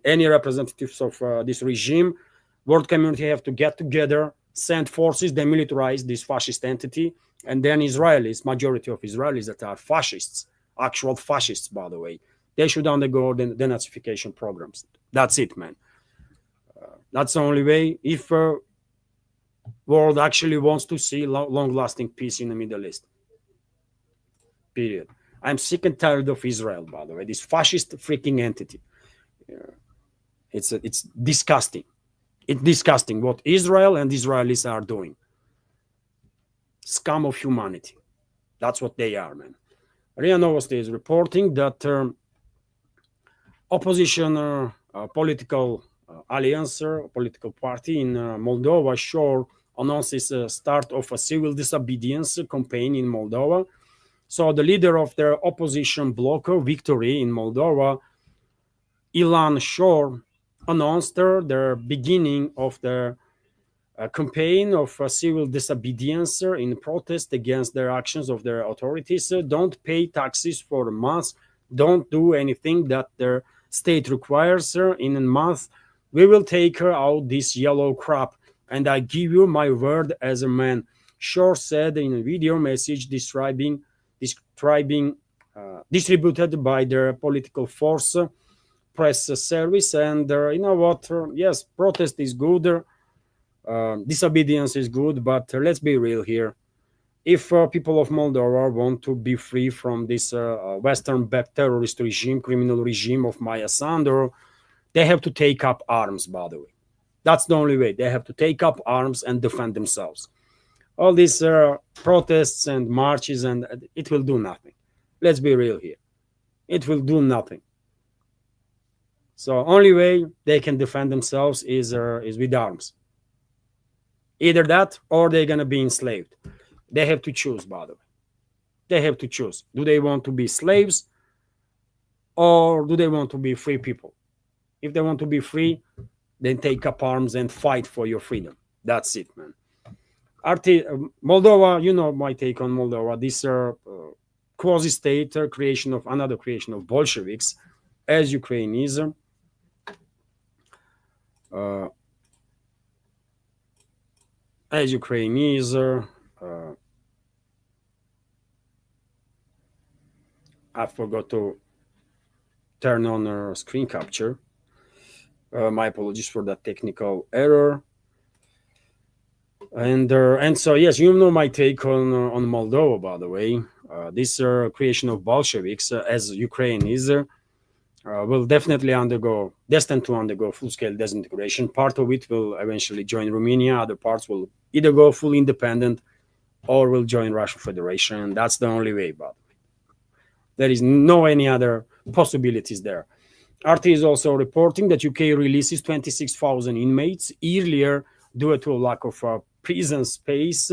any representatives of this regime. World community have to get together, send forces, demilitarize this fascist entity, and then Israelis, majority of Israelis that are fascists, actual fascists, by the way, they should undergo the denazification programs. That's it, man. That's the only way if world actually wants to see long-lasting peace in the Middle East. Period. I'm sick and tired of Israel, by the way, this fascist freaking entity. It's disgusting. It's disgusting what Israel and Israelis are doing. Scum of humanity. That's what they are, man. RIA Novosti is reporting that opposition political alliance, political party in Moldova, sure announces start of a civil disobedience campaign in Moldova. So the leader of their opposition bloc, Victory in Moldova, Ilan Shor, announced their beginning of their campaign of civil disobedience in protest against their actions of their authorities. Don't pay taxes for a month. Don't do anything that their state requires. In a month, we will take out this yellow crap. And I give you my word as a man. Shor said in a video message describing distributed by their political force press service. And you know what? Yes, protest is good. Disobedience is good, but let's be real here. If people of Moldova want to be free from this Western-backed terrorist regime, criminal regime of Maya Sandu, they have to take up arms, by the way. That's the only way. They have to take up arms and defend themselves. All these protests and marches, and it will do nothing. Let's be real here. It will do nothing. So only way they can defend themselves is with arms. Either that or they're going to be enslaved. They have to choose, by the way. They have to choose. Do they want to be slaves or do they want to be free people? If they want to be free, then take up arms and fight for your freedom. That's it, man. Moldova, you know my take on Moldova. This quasi-state creation of Bolsheviks, as Ukraine is. As Ukraine is, I forgot to turn on screen capture. My apologies for that technical error. And so yes, you know my take on Moldova, by the way. This creation of Bolsheviks, as Ukraine is, will definitely destined to undergo full-scale disintegration. Part of it will eventually join Romania. Other parts will either go fully independent or will join Russian Federation. That's the only way, but there is no any other possibilities there. RT is also reporting that UK releases 26,000 inmates earlier due to a lack of prison space.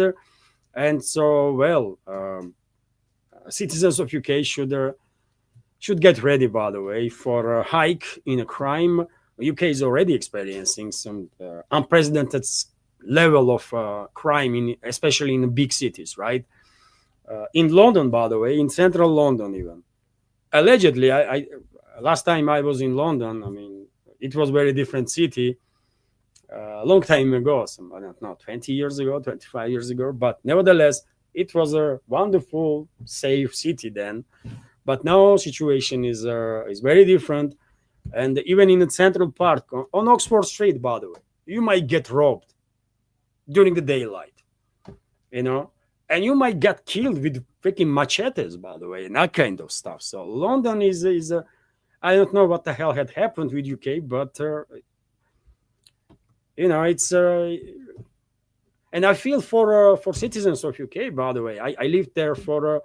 And so, well, citizens of UK should get ready, by the way, for a hike in a crime. UK is already experiencing some unprecedented level of crime, especially in the big cities, right? In London, by the way, in central London even. Allegedly, I last time I was in London, I mean, it was a very different city a long time ago, I don't know, 20 years ago, 25 years ago. But nevertheless, it was a wonderful, safe city then. But now situation is very different. And even in the Central Park, on Oxford Street, by the way, you might get robbed during the daylight, you know, and you might get killed with freaking machetes, by the way, and that kind of stuff. So London is I don't know what the hell had happened with UK, but you know, it's and I feel for citizens of UK, by the way. I lived there for a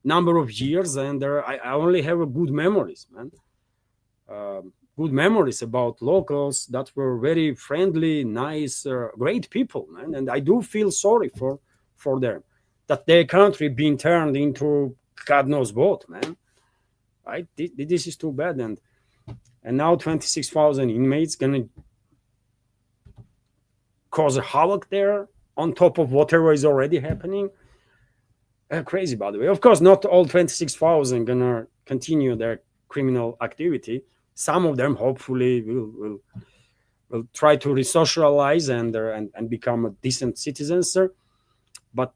number of years, and I only have good memories, man. Good memories about locals that were very friendly, nice, great people, man. And I do feel sorry for them, that their country being turned into God knows what, man. Right? This is too bad. And now 26,000 inmates gonna cause a havoc there on top of whatever is already happening. Crazy, by the way. Of course, not all 26,000 gonna continue their criminal activity. Some of them hopefully will try to resocialize and become decent citizens, sir. But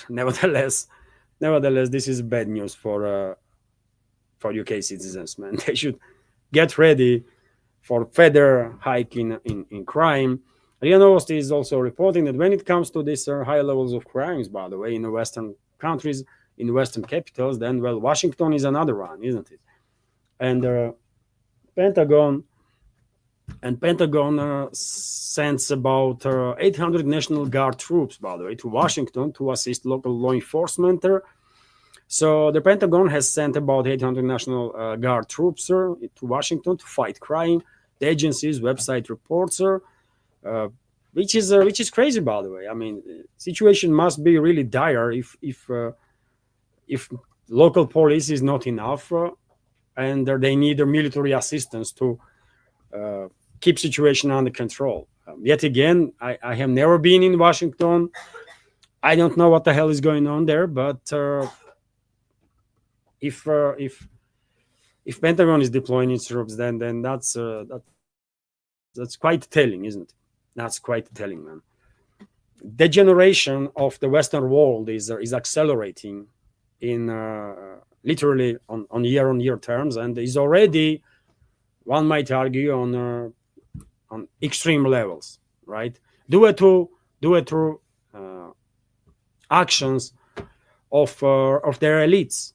nevertheless, this is bad news for UK citizens, man. They should get ready for further hike in crime. RIA Novosti is also reporting that when it comes to these high levels of crimes, by the way, in the Western countries, in Western capitals, then, well, Washington is another one, isn't it? And Pentagon And Pentagon sends about 800 National Guard troops, by the way, to Washington to assist local law enforcement. So the Pentagon has sent about 800 National Guard troops to Washington to fight crime. The agency's website reports, which is crazy, by the way. I mean, situation must be really dire if local police is not enough, and they need military assistance to keep situation under control. Yet again, I have never been in Washington. I don't know what the hell is going on there, but if Pentagon is deploying its troops, then that's quite telling, isn't it? That's quite telling, man. Degeneration of the Western world is accelerating in literally on year-on-year terms, and is already, one might argue, on extreme levels, right? Due to actions of their elites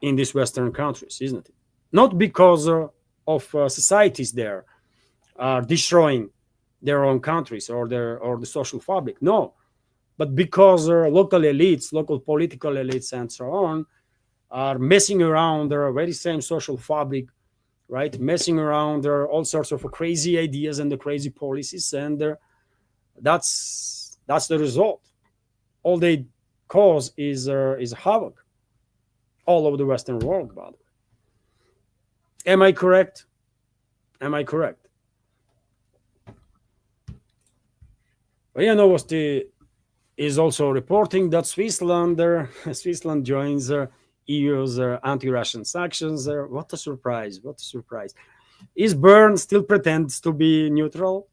in these Western countries, isn't it? Not because of societies there are destroying their own countries or the social fabric, no, but because local elites, local political elites, and so on, are messing around their very same social fabric, right? Messing around all sorts of crazy ideas and the crazy policies, and that's the result. All they cause is havoc all over the Western world, by the way. Am I correct? Am I correct? RIA Novosti is also reporting that Switzerland joins EU's anti-Russian sanctions. What a surprise! What a surprise! Is Bern still pretends to be neutral?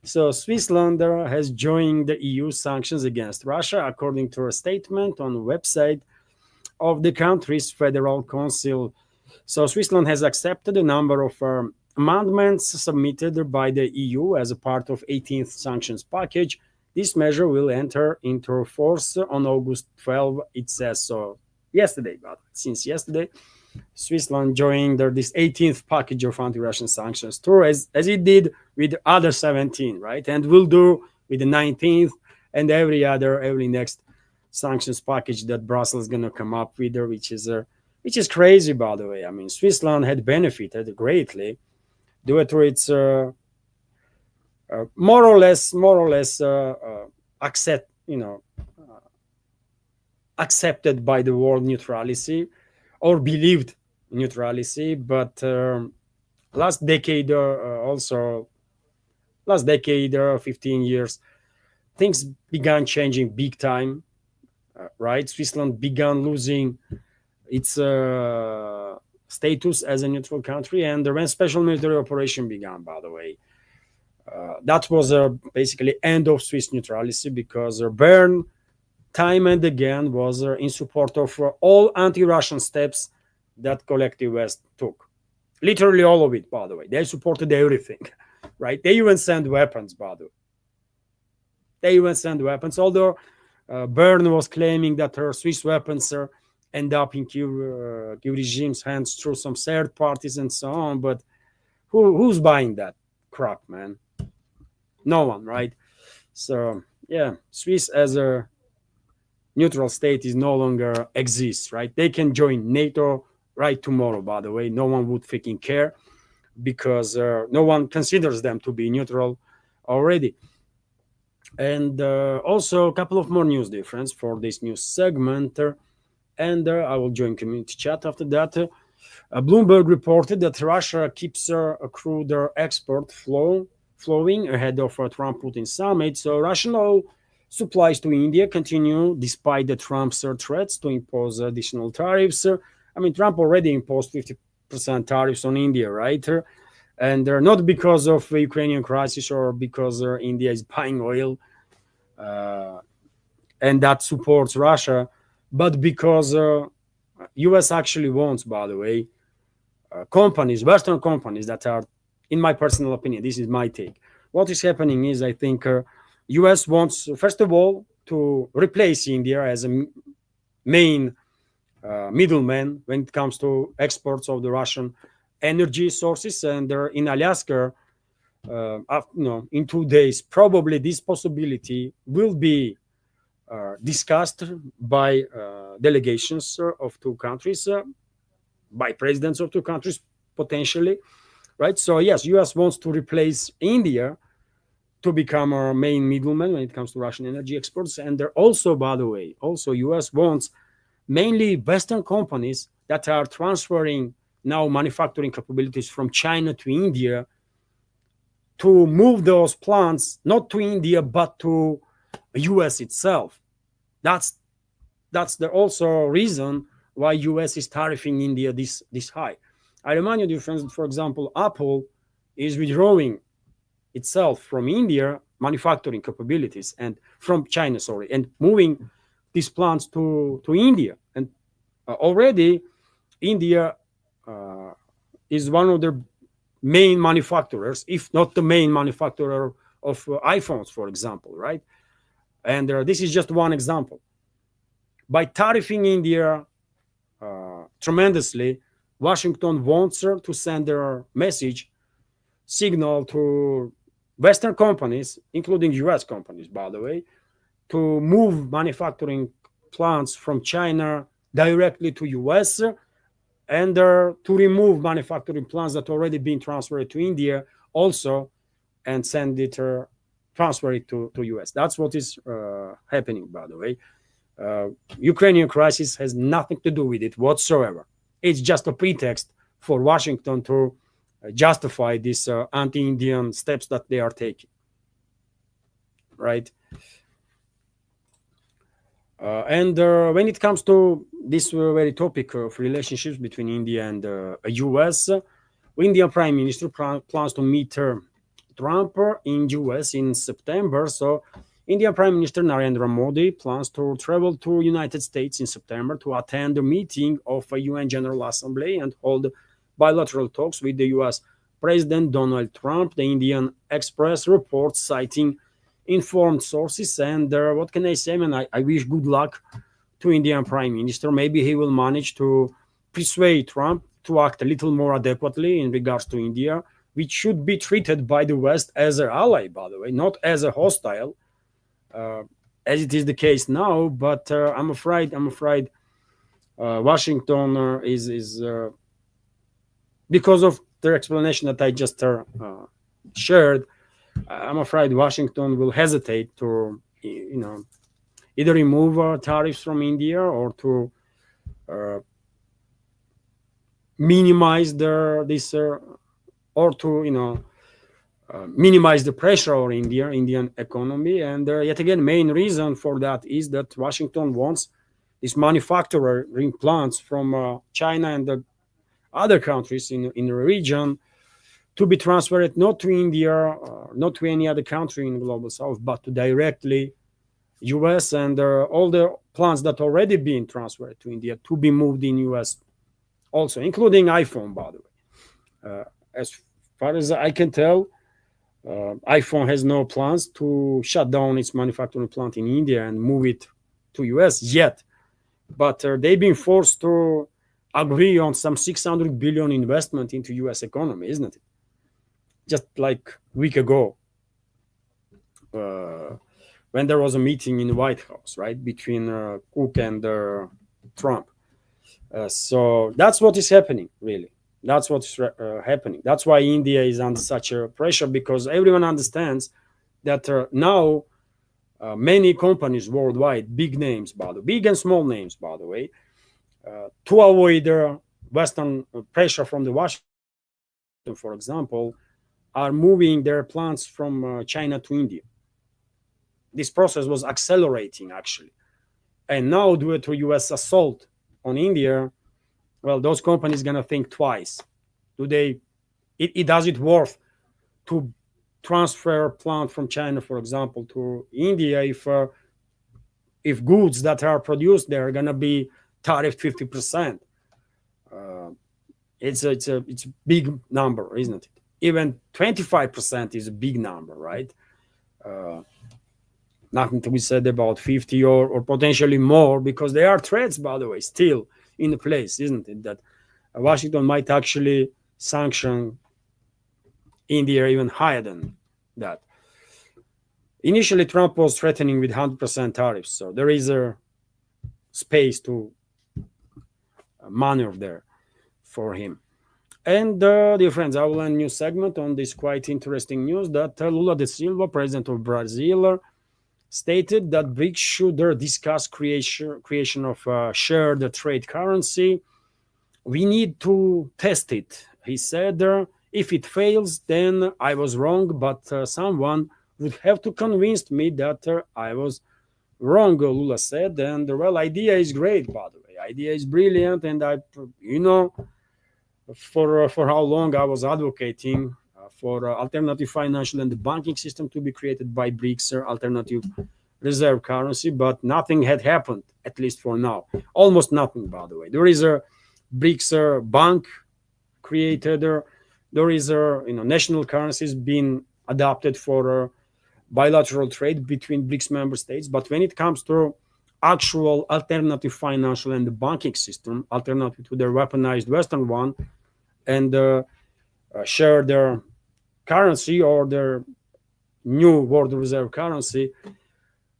So Switzerland has joined the EU sanctions against Russia, according to a statement on the website of the country's Federal Council. So Switzerland has accepted a number of amendments submitted by the EU as a part of 18th sanctions package. This measure will enter into force on August 12, it says. So yesterday, but since yesterday, Switzerland joined this 18th package of anti-Russian sanctions too, as it did with the other 17, right? And will do with the 19th and every next sanctions package that Brussels is going to come up with, which is crazy, by the way. I mean, Switzerland had benefited greatly due to its more or less accepted by the world neutrality, or believed neutrality, but last decade, 15 years, things began changing big time, right? Switzerland began losing its status as a neutral country, and when special military operation began, by the way. That was basically end of Swiss neutrality, because Bern time and again was in support of all anti-Russian steps that collective West took. Literally all of it, by the way. They supported everything, right? They even sent weapons, by the way. They even sent weapons, although Bern was claiming that her Swiss weapons end up in Kyiv regime's hands through some third parties and so on. But who's buying that crap, man? No one, right? So yeah, Swiss as a neutral state is no longer exists, right? They can join NATO right tomorrow, by the way. No one would freaking care, because no one considers them to be neutral already. And also a couple of more news difference for this news segment, and I will join community chat after that. Bloomberg reported that Russia keeps crude export flowing ahead of Trump-Putin summit. So Russian oil supplies to India continue despite the Trump's threats to impose additional tariffs. I mean, Trump already imposed 50% tariffs on India, right? And not because of the Ukrainian crisis or because India is buying oil and that supports Russia, but because U.S. actually wants, by the way, companies, Western companies that are, in my personal opinion, this is my take. What is happening is, I think U.S. wants, first of all, to replace India as a main middleman when it comes to exports of the Russian energy sources, and in Alaska, in 2 days, probably this possibility will be discussed by delegations of two countries, by presidents of two countries potentially, right? So yes, U.S. wants to replace India to become our main middleman when it comes to Russian energy exports, and they're also, by the way, also U.S. wants mainly Western companies that are transferring now manufacturing capabilities from China to India to move those plants not to India but to U.S. itself. That's the also reason why U.S. is tariffing India this high. I remind you, dear friends, that, for example, Apple is withdrawing itself from India manufacturing capabilities and from China, sorry, and moving these plants to India. And already India is one of the main manufacturers, if not the main manufacturer of iPhones, for example, right? And this is just one example. By tariffing India tremendously, Washington wants to send their message, signal to Western companies, including US companies, by the way, to move manufacturing plants from China directly to US, and to remove manufacturing plants that already been transferred to India also, and send it, transfer it to US. That's what is happening, by the way. Ukrainian crisis has nothing to do with it whatsoever. It's just a pretext for Washington to justify these anti-Indian steps that they are taking, right? And when it comes to this very topic of relationships between India and US, Indian Prime Minister plans to meet Trump in US in September. So Indian Prime Minister Narendra Modi plans to travel to United States in September to attend a meeting of a UN General Assembly and hold bilateral talks with the US President Donald Trump, the Indian Express reports, citing informed sources. And what can I say, man? I wish good luck to Indian Prime Minister. Maybe he will manage to persuade Trump to act a little more adequately in regards to India, which should be treated by the West as an ally, by the way, not as a hostile, as it is the case now. But I'm afraid Washington is because of the explanation that I just shared. I'm afraid Washington will hesitate to, either remove tariffs from India or to minimize this, or to, minimize the pressure on Indian economy. And yet again, main reason for that is that Washington wants these manufacturing plants from China and the other countries in the region to be transferred not to India, not to any other country in the global south, but to directly US, and all the plants that already been transferred to India to be moved in US also, including iPhone, by the way. As far as I can tell, iPhone has no plans to shut down its manufacturing plant in India and move it to US yet. But they've been forced to agree on some 600 billion investment into US economy, isn't it? Just like a week ago, when there was a meeting in the White House, right, between Cook and Trump. So that's what is happening, really. That's what's happening. That's why India is under such a pressure, because everyone understands that now many companies worldwide, big names, big and small names, by the way, to avoid Western pressure from the Washington, for example, are moving their plants from China to India. This process was accelerating, actually. And now, due to US assault on India, well, those companies going to think twice. Does it worth to transfer a plant from China, for example, to India if goods that are produced there are going to be tariffed 50%? It's a big number, isn't it? Even 25% is a big number, right? Nothing to be said about 50 or potentially more, because there are threats, by the way, still in place, isn't it? That Washington might actually sanction. India even higher than that. Initially, Trump was threatening with 100% tariffs, so there is a space to maneuver there for him. And dear friends, I will end a new segment on this quite interesting news that Lula da Silva, president of Brazil, stated that BRICS should discuss creation of shared trade currency. We need to test it, he said. If it fails, then I was wrong, but someone would have to convince me that I was wrong, Lula said. And well, idea is great, by the way. Idea is brilliant, and for how long I was advocating for alternative financial and the banking system to be created by BRICS, alternative reserve currency, but nothing had happened, at least for now. Almost nothing, by the way. There is a BRICS bank created. There is national currencies being adopted for bilateral trade between BRICS member states. But when it comes to actual alternative financial and the banking system, alternative to their weaponized Western one, and share their currency or their new world reserve currency,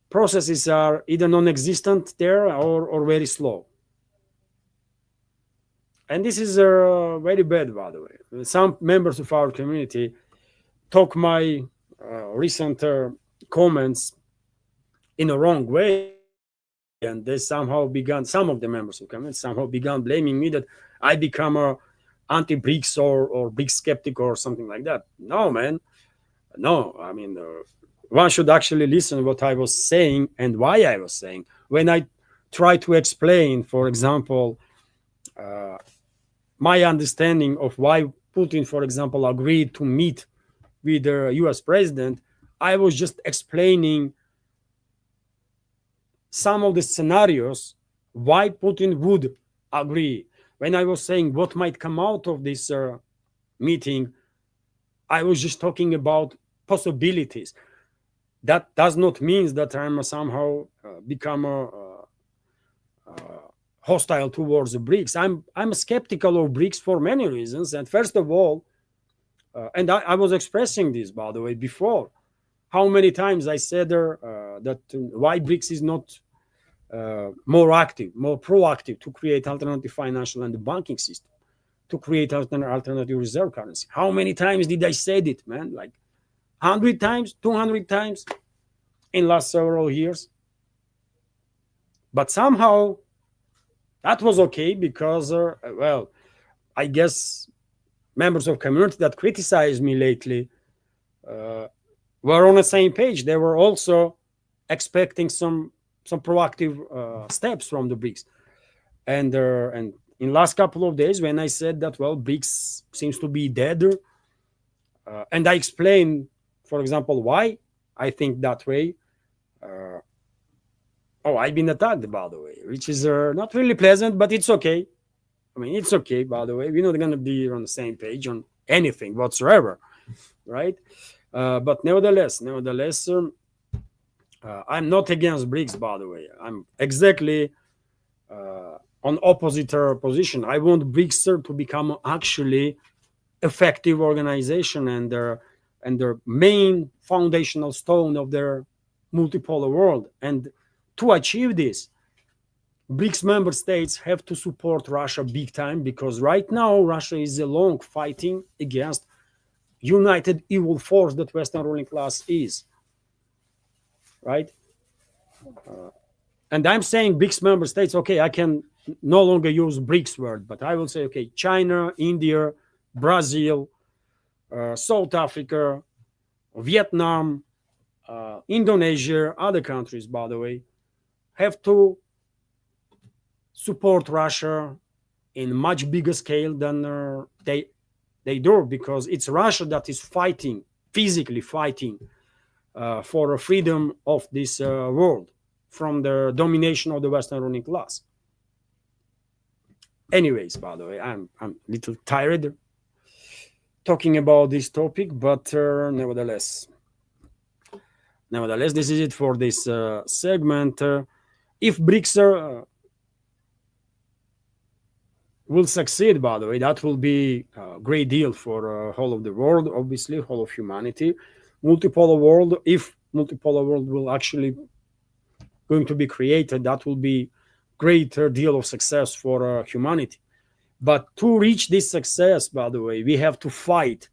processes are either non-existent there or very slow. And this is very bad, by the way. Some members of our community took my recent comments in a wrong way, and they somehow began, some of the members of the community somehow began blaming me that I become a anti-BRICS or BRICS skeptic or something like that. No, man. No, I mean, one should actually listen what I was saying and why I was saying. When I try to explain, for example, my understanding of why Putin, for example, agreed to meet with the US president, I was just explaining some of the scenarios why Putin would agree. When I was saying what might come out of this meeting, I was just talking about possibilities. That does not mean that I'm somehow become hostile towards the BRICS. I'm skeptical of BRICS for many reasons. And first of all, and I was expressing this, by the way, before. How many times I said that why BRICS is not more active, more proactive to create alternative financial and the banking system, to create alternative reserve currency. How many times did I say it, man? Like 100 times, 200 times in last several years. But somehow that was okay because, well, I guess members of community that criticized me lately were on the same page. They were also expecting some proactive steps from the BRICS. And in last couple of days, when I said that, well, BRICS seems to be dead, and I explained, for example, why I think that way. I've been attacked, by the way, which is not really pleasant, but it's okay. I mean, it's okay, by the way. We're not going to be on the same page on anything whatsoever, right? But nevertheless, I'm not against BRICS, by the way. I'm exactly on opposite position. I want BRICS to become actually effective organization and their main foundational stone of their multipolar world. And to achieve this, BRICS member states have to support Russia big time, because right now Russia is alone fighting against united evil force that Western ruling class is. Right? And I'm saying BRICS member states, okay, I can no longer use BRICS word, but I will say, okay, China, India, Brazil, South Africa, Vietnam, Indonesia, other countries, by the way, have to support Russia in much bigger scale than they do, because it's Russia that is fighting, physically fighting for the freedom of this world from the domination of the Western ruling class. Anyways, by the way, I'm a little tired talking about this topic, but nevertheless, this is it for this segment. If BRICS will succeed, by the way, that will be a great deal for whole of the world, obviously, whole of humanity. Multipolar world, if multipolar world will actually going to be created, that will be greater deal of success for humanity. But to reach this success, by the way, we have to fight.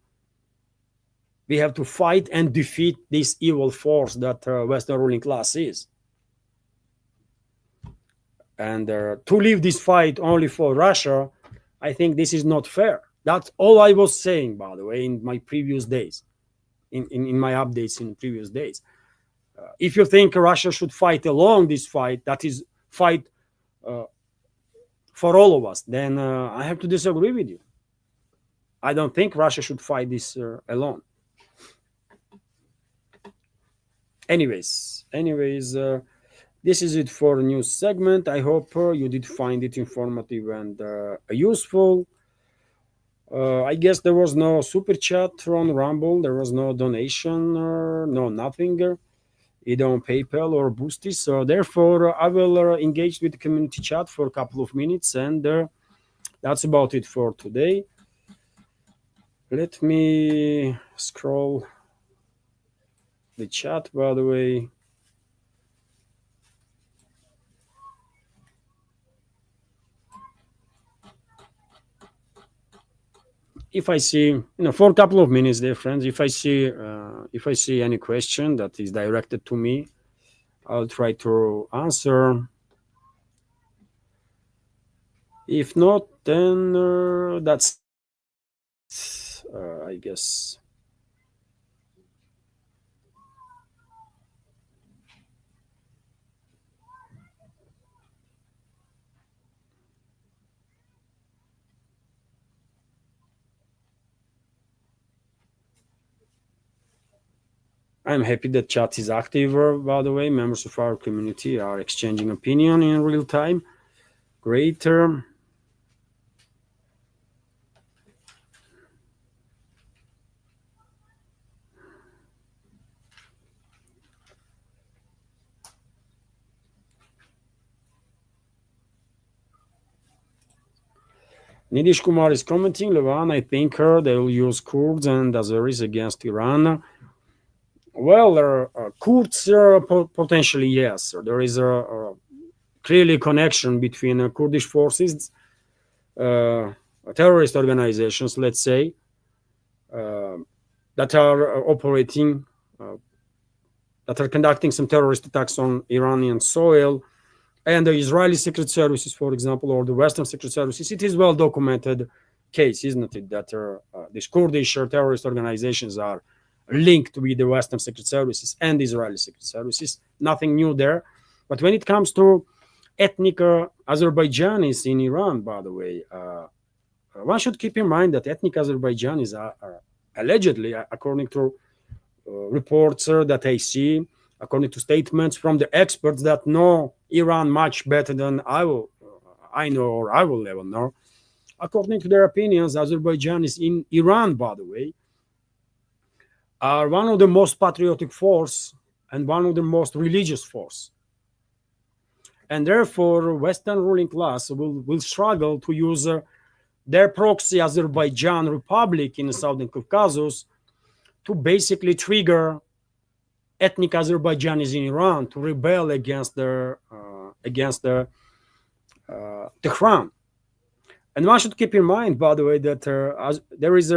We have to fight and defeat this evil force that Western ruling class is. And to leave this fight only for Russia, I think this is not fair. That's all I was saying, by the way, in my previous days, in my updates in previous days. If you think Russia should fight along this fight, that is fight for all of us, then I have to disagree with you. I don't think Russia should fight this alone. Anyways, this is it for the news segment. I hope you did find it informative and useful. I guess there was no super chat on Rumble. There was no donation, no nothing, either on PayPal or Boosty. So therefore, I will engage with the community chat for a couple of minutes, and that's about it for today. Let me scroll the chat, by the way. If I see, for a couple of minutes, dear friends, if I see any question that is directed to me, I'll try to answer. If not, then that's, I guess. I'm happy that chat is active, by the way. Members of our community are exchanging opinion in real time. Great. Nidish Kumar is commenting, Levan, I think they will use Kurds and Azeris against Iran. Well, Kurds, potentially, yes. There is a clearly connection between Kurdish forces, terrorist organizations, let's say, that are operating, that are conducting some terrorist attacks on Iranian soil, and the Israeli secret services, for example, or the Western secret services. It is well documented case, isn't it, that these Kurdish terrorist organizations are linked with the Western secret services and Israeli secret services. Nothing new there. But when it comes to ethnic Azerbaijanis in Iran, by the way, one should keep in mind that ethnic Azerbaijanis are allegedly, according to reports that I see, according to statements from the experts that know Iran much better than I know or I will ever know. According to their opinions, Azerbaijanis in Iran, by the way, are one of the most patriotic force and one of the most religious force. And therefore, Western ruling class will struggle to use their proxy Azerbaijan Republic in the Southern Caucasus to basically trigger ethnic Azerbaijanis in Iran to rebel against the Tehran. And one should keep in mind, by the way, that there is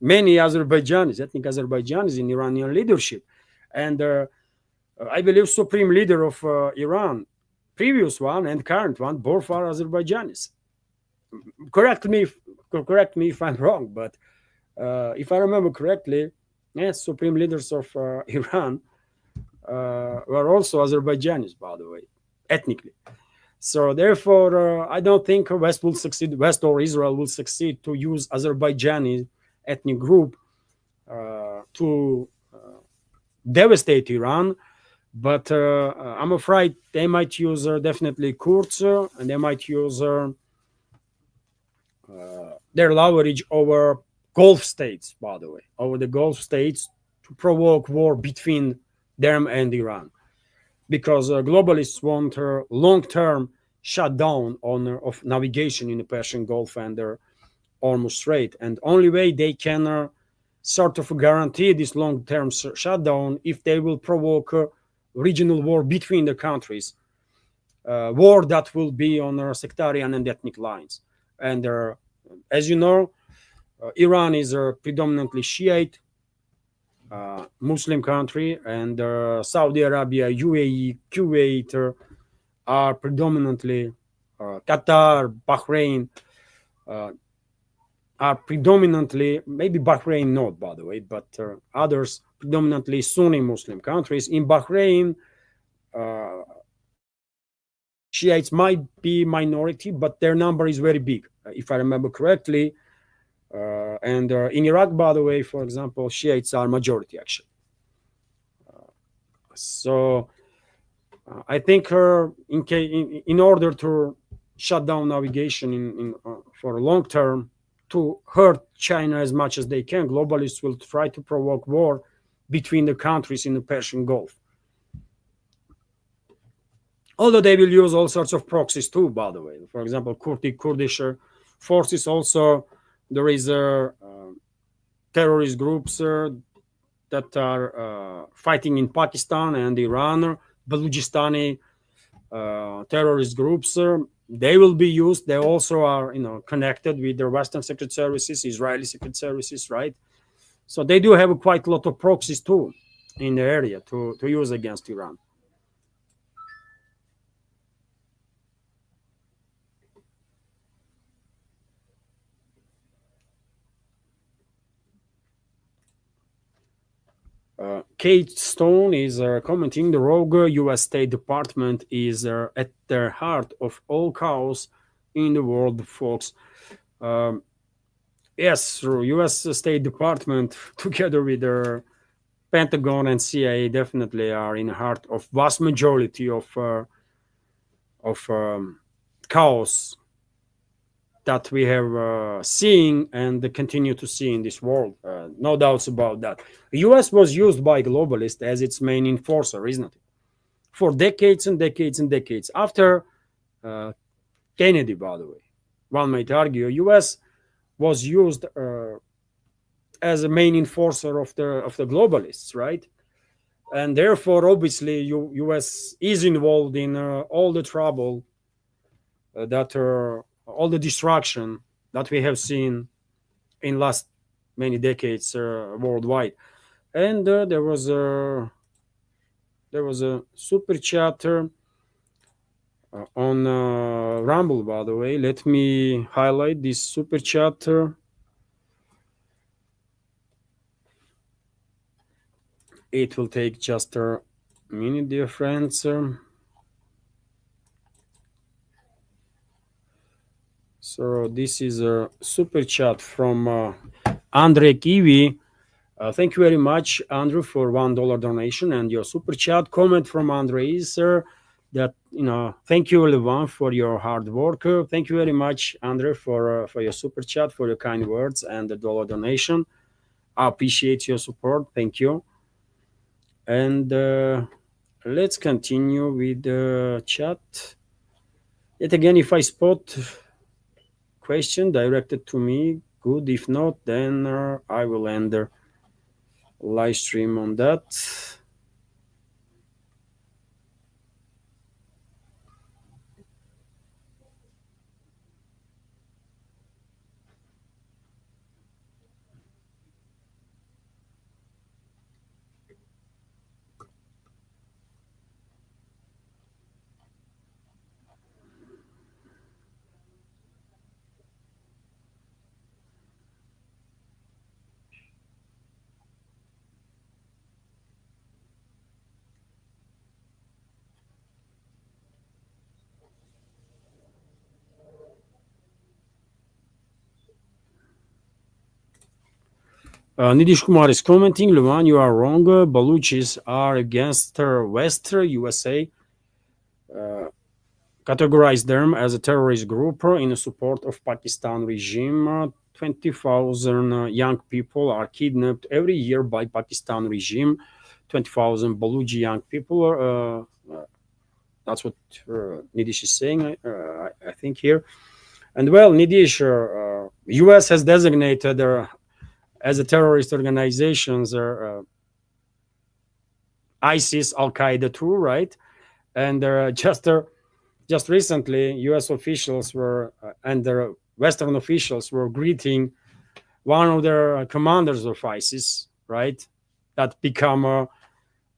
many Azerbaijanis, ethnic Azerbaijanis in Iranian leadership. And I believe supreme leader of Iran, previous one and current one, both are Azerbaijanis. Correct me if I'm wrong, but if I remember correctly, yes, supreme leaders of Iran were also Azerbaijanis, by the way, ethnically. So therefore, I don't think West will succeed, West or Israel will succeed to use Azerbaijani ethnic group to devastate Iran. But I'm afraid they might use definitely Kurds, and they might use their leverage over Gulf states, by the way, over the Gulf states to provoke war between them and Iran. Because globalists want long-term shutdown of navigation in the Persian Gulf and the Hormuz Strait. And only way they can sort of guarantee this long-term shutdown if they will provoke a regional war between the countries, war that will be on sectarian and ethnic lines. And as you know, Iran is a predominantly Shiite Muslim country, and Saudi Arabia, UAE, Kuwait are predominantly Qatar, Bahrain are predominantly, maybe Bahrain not, by the way, but others predominantly Sunni Muslim countries. In Bahrain, Shiites might be minority, but their number is very big, if I remember correctly. And in Iraq, by the way, for example, Shiites are majority, actually. So I think in order to shut down navigation for a long term, to hurt China as much as they can, globalists will try to provoke war between the countries in the Persian Gulf. Although they will use all sorts of proxies too, by the way. For example, Kurdish forces also. There is terrorist groups that are fighting in Pakistan and Iran, Balojistani terrorist groups. They will be used. They also are, connected with their Western secret services, Israeli secret services, right? So they do have quite a lot of proxies too in the area to use against Iran. Kate Stone is commenting, the rogue U.S. State Department is at the heart of all chaos in the world, folks. Yes, U.S. State Department, together with the Pentagon and CIA, definitely are in the heart of vast majority of chaos that we have seen and continue to see in this world. No doubts about that. The US was used by globalists as its main enforcer, isn't it? For decades and decades and decades. After Kennedy, by the way, one might argue, US was used as a main enforcer of the globalists, right? And therefore, obviously, US is involved in all the trouble that all the destruction that we have seen in last many decades worldwide. And there was a super chat on Rumble, by the way. Let me highlight this super chat. It will take just a minute, dear friends. So this is a super chat from Andre Kiwi. Thank you very much, Andrew, for $1 donation and your super chat. Comment from Andre is that thank you, Levan, for your hard work. Thank you very much, Andre, for your super chat, for your kind words and the dollar donation. I appreciate your support. Thank you. And let's continue with the chat. Yet again, if I spot question directed to me, good. If not, then I will end the live stream on that. Nidish Kumar is commenting, Levan, you are wrong. Baluchis are against West USA. Categorize them as a terrorist group in support of Pakistan regime. 20,000 young people are kidnapped every year by Pakistan regime. 20,000 Baluchi young people That's what Nidish is saying, I think here. And well, Nidish, U.S. has designated as a terrorist organizations ISIS, Al Qaeda too, right? And just recently, U.S. officials were and their Western officials were greeting one of their commanders of ISIS, right? That become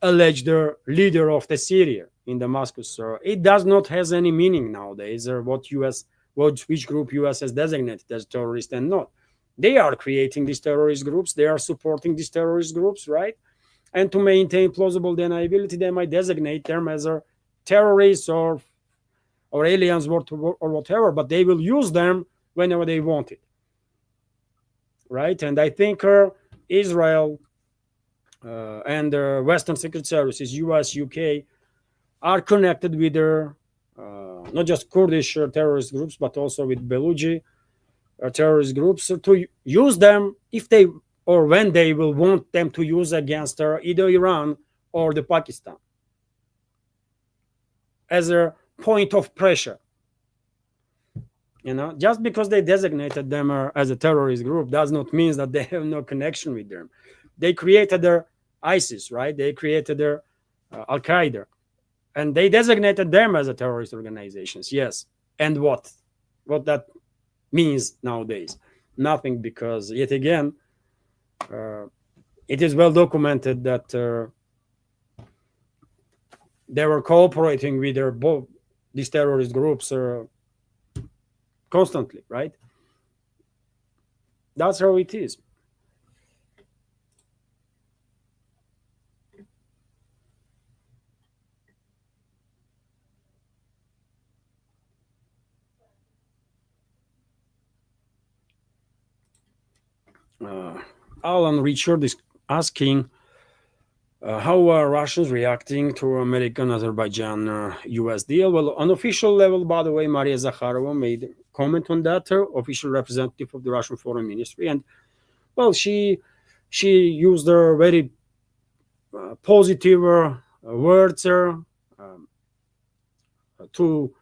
alleged leader of the Syria in Damascus. So it does not has any meaning nowadays, or which group US has designated as terrorist and not. They are creating these terrorist groups. They are supporting these terrorist groups, right? And to maintain plausible deniability, they might designate them as a terrorists or aliens or whatever, but they will use them whenever they want it, right? And I think Israel and Western secret services, US, UK, are connected with their not just Kurdish terrorist groups, but also with Beluji terrorist groups to use them if they or when they will want them to use against either Iran or the Pakistan as a point of pressure. Just because they designated them as a terrorist group does not mean that they have no connection with them. They created their ISIS, right? They created their Al Qaeda, and they designated them as a terrorist organizations. Yes, and what that means nowadays? Nothing, because yet again, it is well documented that they were cooperating with these terrorist groups constantly, right? That's how it is. Alan Richard is asking how are Russians reacting to American Azerbaijan US deal? Well, on official level, by the way, Maria Zakharova made a comment on that, official representative of the Russian Foreign Ministry, and well, she used very positive words to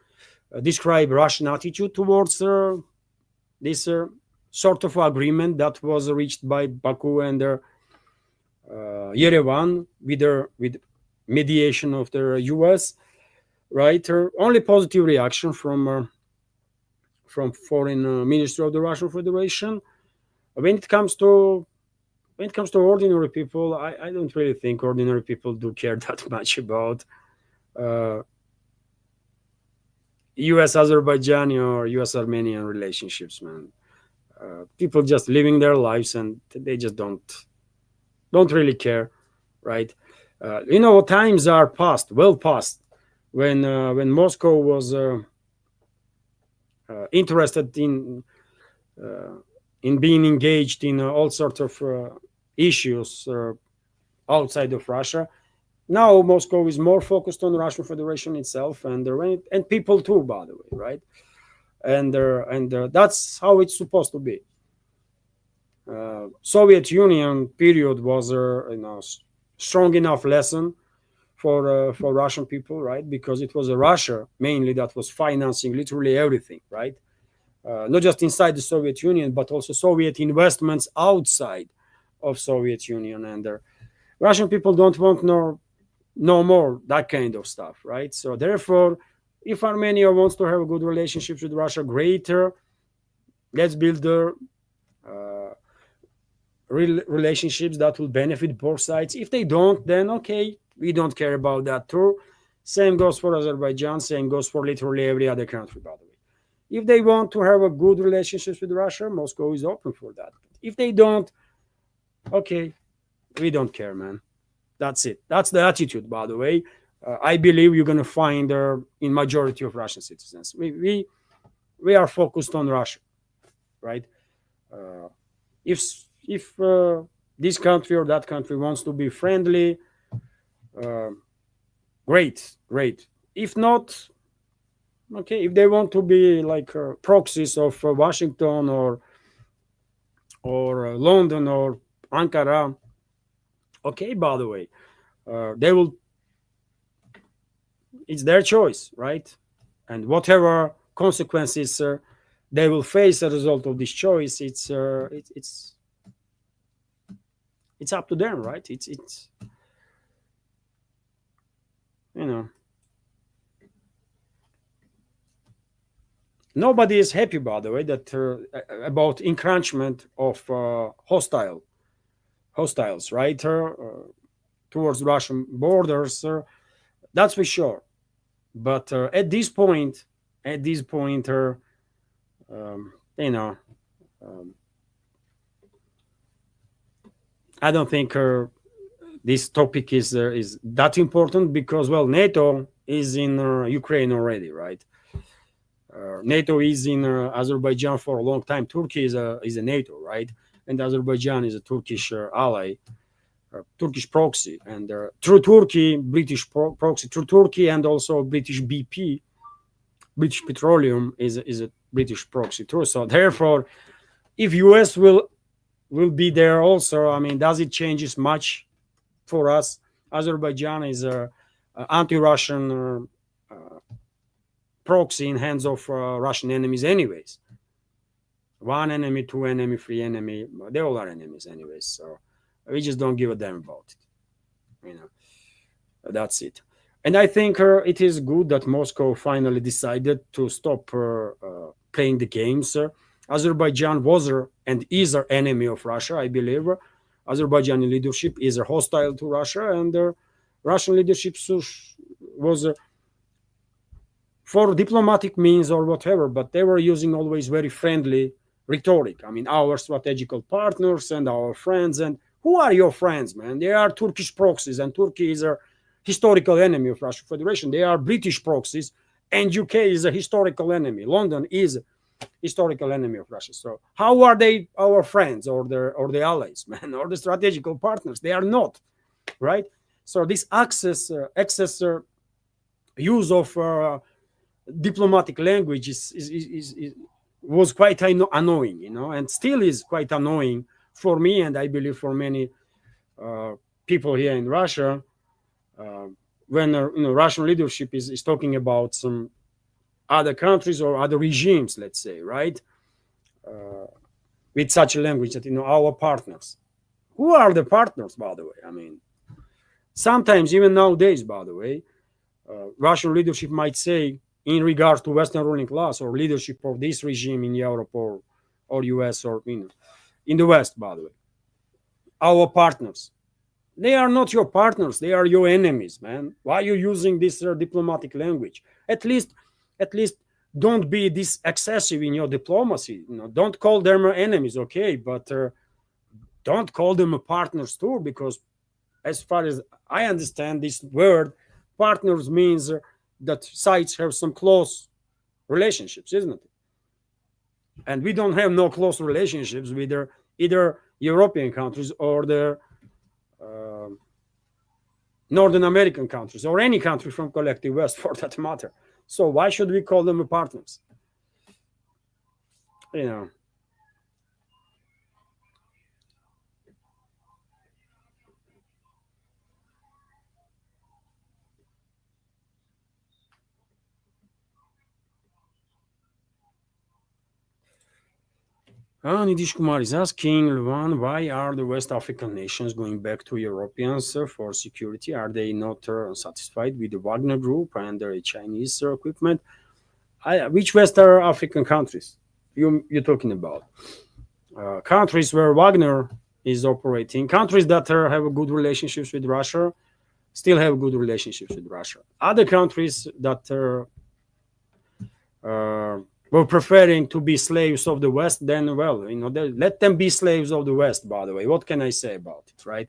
describe Russian attitude towards this sort of agreement that was reached by Baku and Yerevan with mediation of the US, right? Only positive reaction from foreign minister of the Russian Federation. When it comes to ordinary people, I don't really think ordinary people do care that much about U.S. Azerbaijani or U.S. Armenian relationships, man. People just living their lives and they just don't really care, right? Times are well past, when Moscow was interested in being engaged in all sorts of issues outside of Russia. Now Moscow is more focused on the Russian Federation itself and people too, by the way, right? And that's how it's supposed to be. Soviet Union period was strong enough lesson for Russian people, right? Because it was Russia mainly that was financing literally everything, right? Not just inside the Soviet Union, but also Soviet investments outside of Soviet Union, and Russian people don't want no more that kind of stuff, right? So therefore, if Armenia wants to have good relationships with Russia, greater, let's build the relationships that will benefit both sides. If they don't, then okay, we don't care about that too. Same goes for Azerbaijan, same goes for literally every other country, by the way. If they want to have a good relationships with Russia, Moscow is open for that. If they don't, okay, we don't care, man. That's it. That's the attitude, by the way. I believe you're going to find in majority of Russian citizens. We are focused on Russia, right? If this country or that country wants to be friendly, great. If not, okay. If they want to be like proxies of Washington or London or Ankara, okay. By the way, they will it's their choice, right? And whatever consequences they will face as a result of this choice, it's up to them, right? It's you know, nobody is happy, by the way, that about encroachment of hostiles, right, towards Russian borders. That's for sure. But at this point, you know, um, I don't think this topic is that important because, well, NATO is in Ukraine already, right? NATO is in Azerbaijan for a long time. Turkey is a NATO, right? And Azerbaijan is a Turkish ally, Turkish proxy, and through Turkey, British proxy, through Turkey, and also British BP, British Petroleum is a British proxy too. So therefore, if US will be there also, I mean, does it changes much for us? Azerbaijan is a anti-Russian proxy in hands of Russian enemies, anyways. One enemy, two enemy, three enemy, they all are enemies, anyways. So we just don't give a damn about it. You know, that's it. And I think it is good that Moscow finally decided to stop playing the games. Azerbaijan was and is an enemy of Russia, I believe. Azerbaijani leadership is hostile to Russia, and Russian leadership was for diplomatic means or whatever, but they were using always very friendly rhetoric. I mean, our strategical partners and our friends. And who are your friends, man? They are Turkish proxies, and Turkey is a historical enemy of Russian Federation. They are British proxies, and UK is a historical enemy. London is a historical enemy of Russia. So how are they our friends or the allies, man, or the strategical partners? They are not, right? So this excess use of diplomatic language was quite annoying, you know, and still is quite annoying for me, and I believe for many people here in Russia. When Russian leadership is talking about some other countries or other regimes, let's say, right, with such a language that our partners. Who are the partners, by the way? I mean, sometimes even nowadays, by the way, Russian leadership might say, in regards to Western ruling class or leadership of this regime in Europe or US or in the West, by the way, our partners. They are not your partners. They are your enemies, man. Why are you using this diplomatic language? At least don't be this excessive in your diplomacy. Don't call them enemies, okay? But don't call them partners too, because as far as I understand this word, partners means that sides have some close relationships, isn't it? And we don't have no close relationships with either European countries or the Northern American countries, or any country from collective West for that matter. So why should we call them partners? Nidish Kumar is asking, Luan, why are the West African nations going back to Europeans for security? Are they not satisfied with the Wagner Group and the Chinese equipment? Which West African countries you're talking about? Countries where Wagner is operating, countries that have good relationships with Russia, still have good relationships with Russia. Other countries that were preferring to be slaves of the West, then, well, let them be slaves of the West, by the way. What can I say about it, right?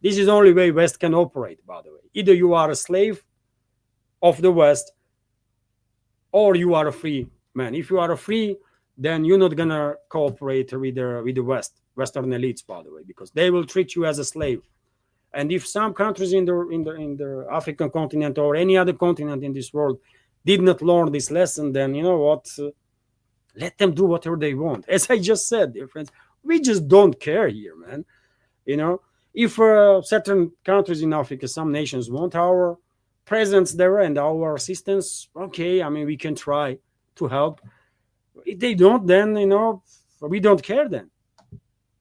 This is the only way West can operate, by the way. Either you are a slave of the West or you are a free man. If you are a free, then you're not going to cooperate with the Western elites, by the way, because they will treat you as a slave. And if some countries in the African continent or any other continent in this world did not learn this lesson, then you know what? Let them do whatever they want. As I just said, dear friends, we just don't care here, man. If certain countries in Africa, some nations want our presence there and our assistance, okay, I mean, we can try to help. If they don't, then, we don't care then.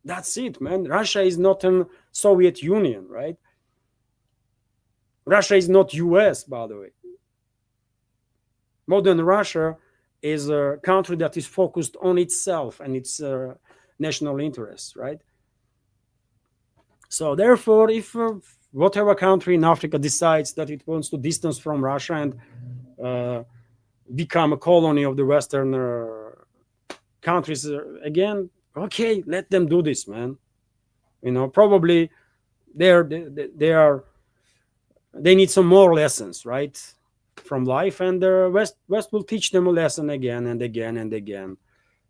That's it, man. Russia is not a Soviet Union, right? Russia is not US, by the way. Modern Russia is a country that is focused on itself and its national interests, right? So therefore, if whatever country in Africa decides that it wants to distance from Russia and become a colony of the Western countries again, okay, let them do this, man. Probably they need some more lessons, right, from life, and the West will teach them a lesson again and again and again,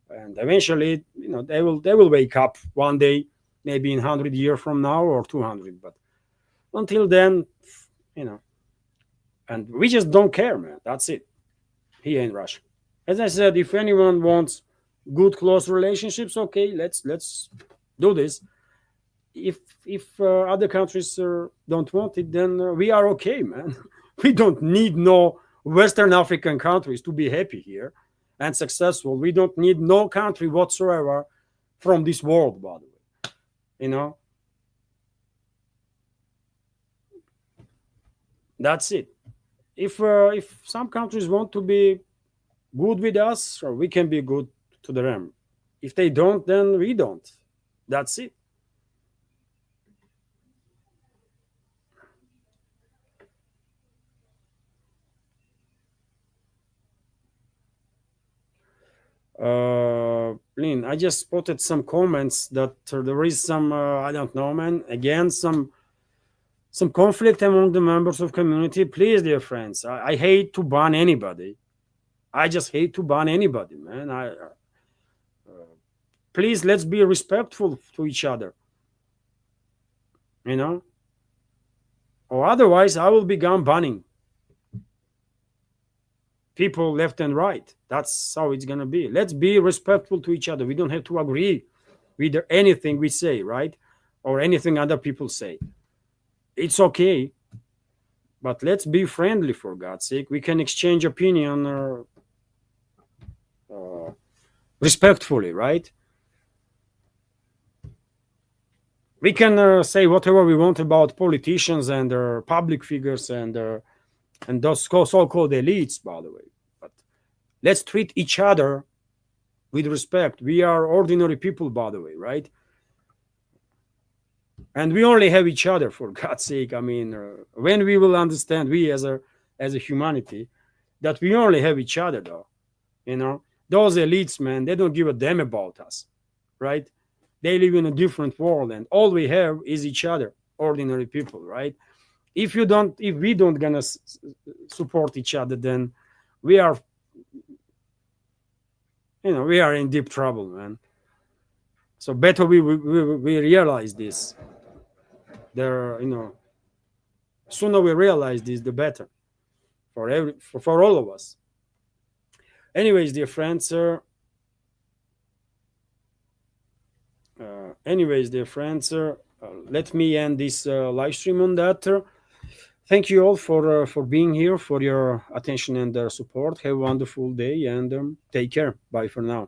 and eventually, they will wake up one day, maybe in 100 years from now or 200. But until then, and we just don't care, man. That's it. Here in Russia, as I said, if anyone wants good close relationships, okay, let's do this. If other countries don't want it, then we are okay, man. We don't need no Western African countries to be happy here and successful. We don't need no country whatsoever from this world, by the way. That's it. If some countries want to be good with us, or we can be good to them. If they don't, then we don't. That's it. Lynn, I just spotted some comments that there is some, I don't know, man, again, some conflict among the members of community. Please, dear friends, I hate to ban anybody. I just hate to ban anybody, man. Please, let's be respectful to each other, or otherwise I will begin banning people left and right. That's how it's gonna be. Let's be respectful to each other. We don't have to agree with anything we say, right, or anything other people say. It's okay, but let's be friendly, for God's sake. We can exchange opinion respectfully, right? We can say whatever we want about politicians and public figures and those so-called elites, by the way. But let's treat each other with respect. We are ordinary people, by the way, right? And we only have each other, for God's sake. I mean, when we will understand, we as a humanity, that we only have each other, though. Those elites, man, they don't give a damn about us, right? They live in a different world, and all we have is each other, ordinary people, right? If we don't gonna support each other, then we are in deep trouble, man. So better we realize this. Sooner we realize this, the better for all of us. Anyways, dear friends, let me end this live stream on that. Thank you all for being here, for your attention and support. Have a wonderful day, and take care. Bye for now.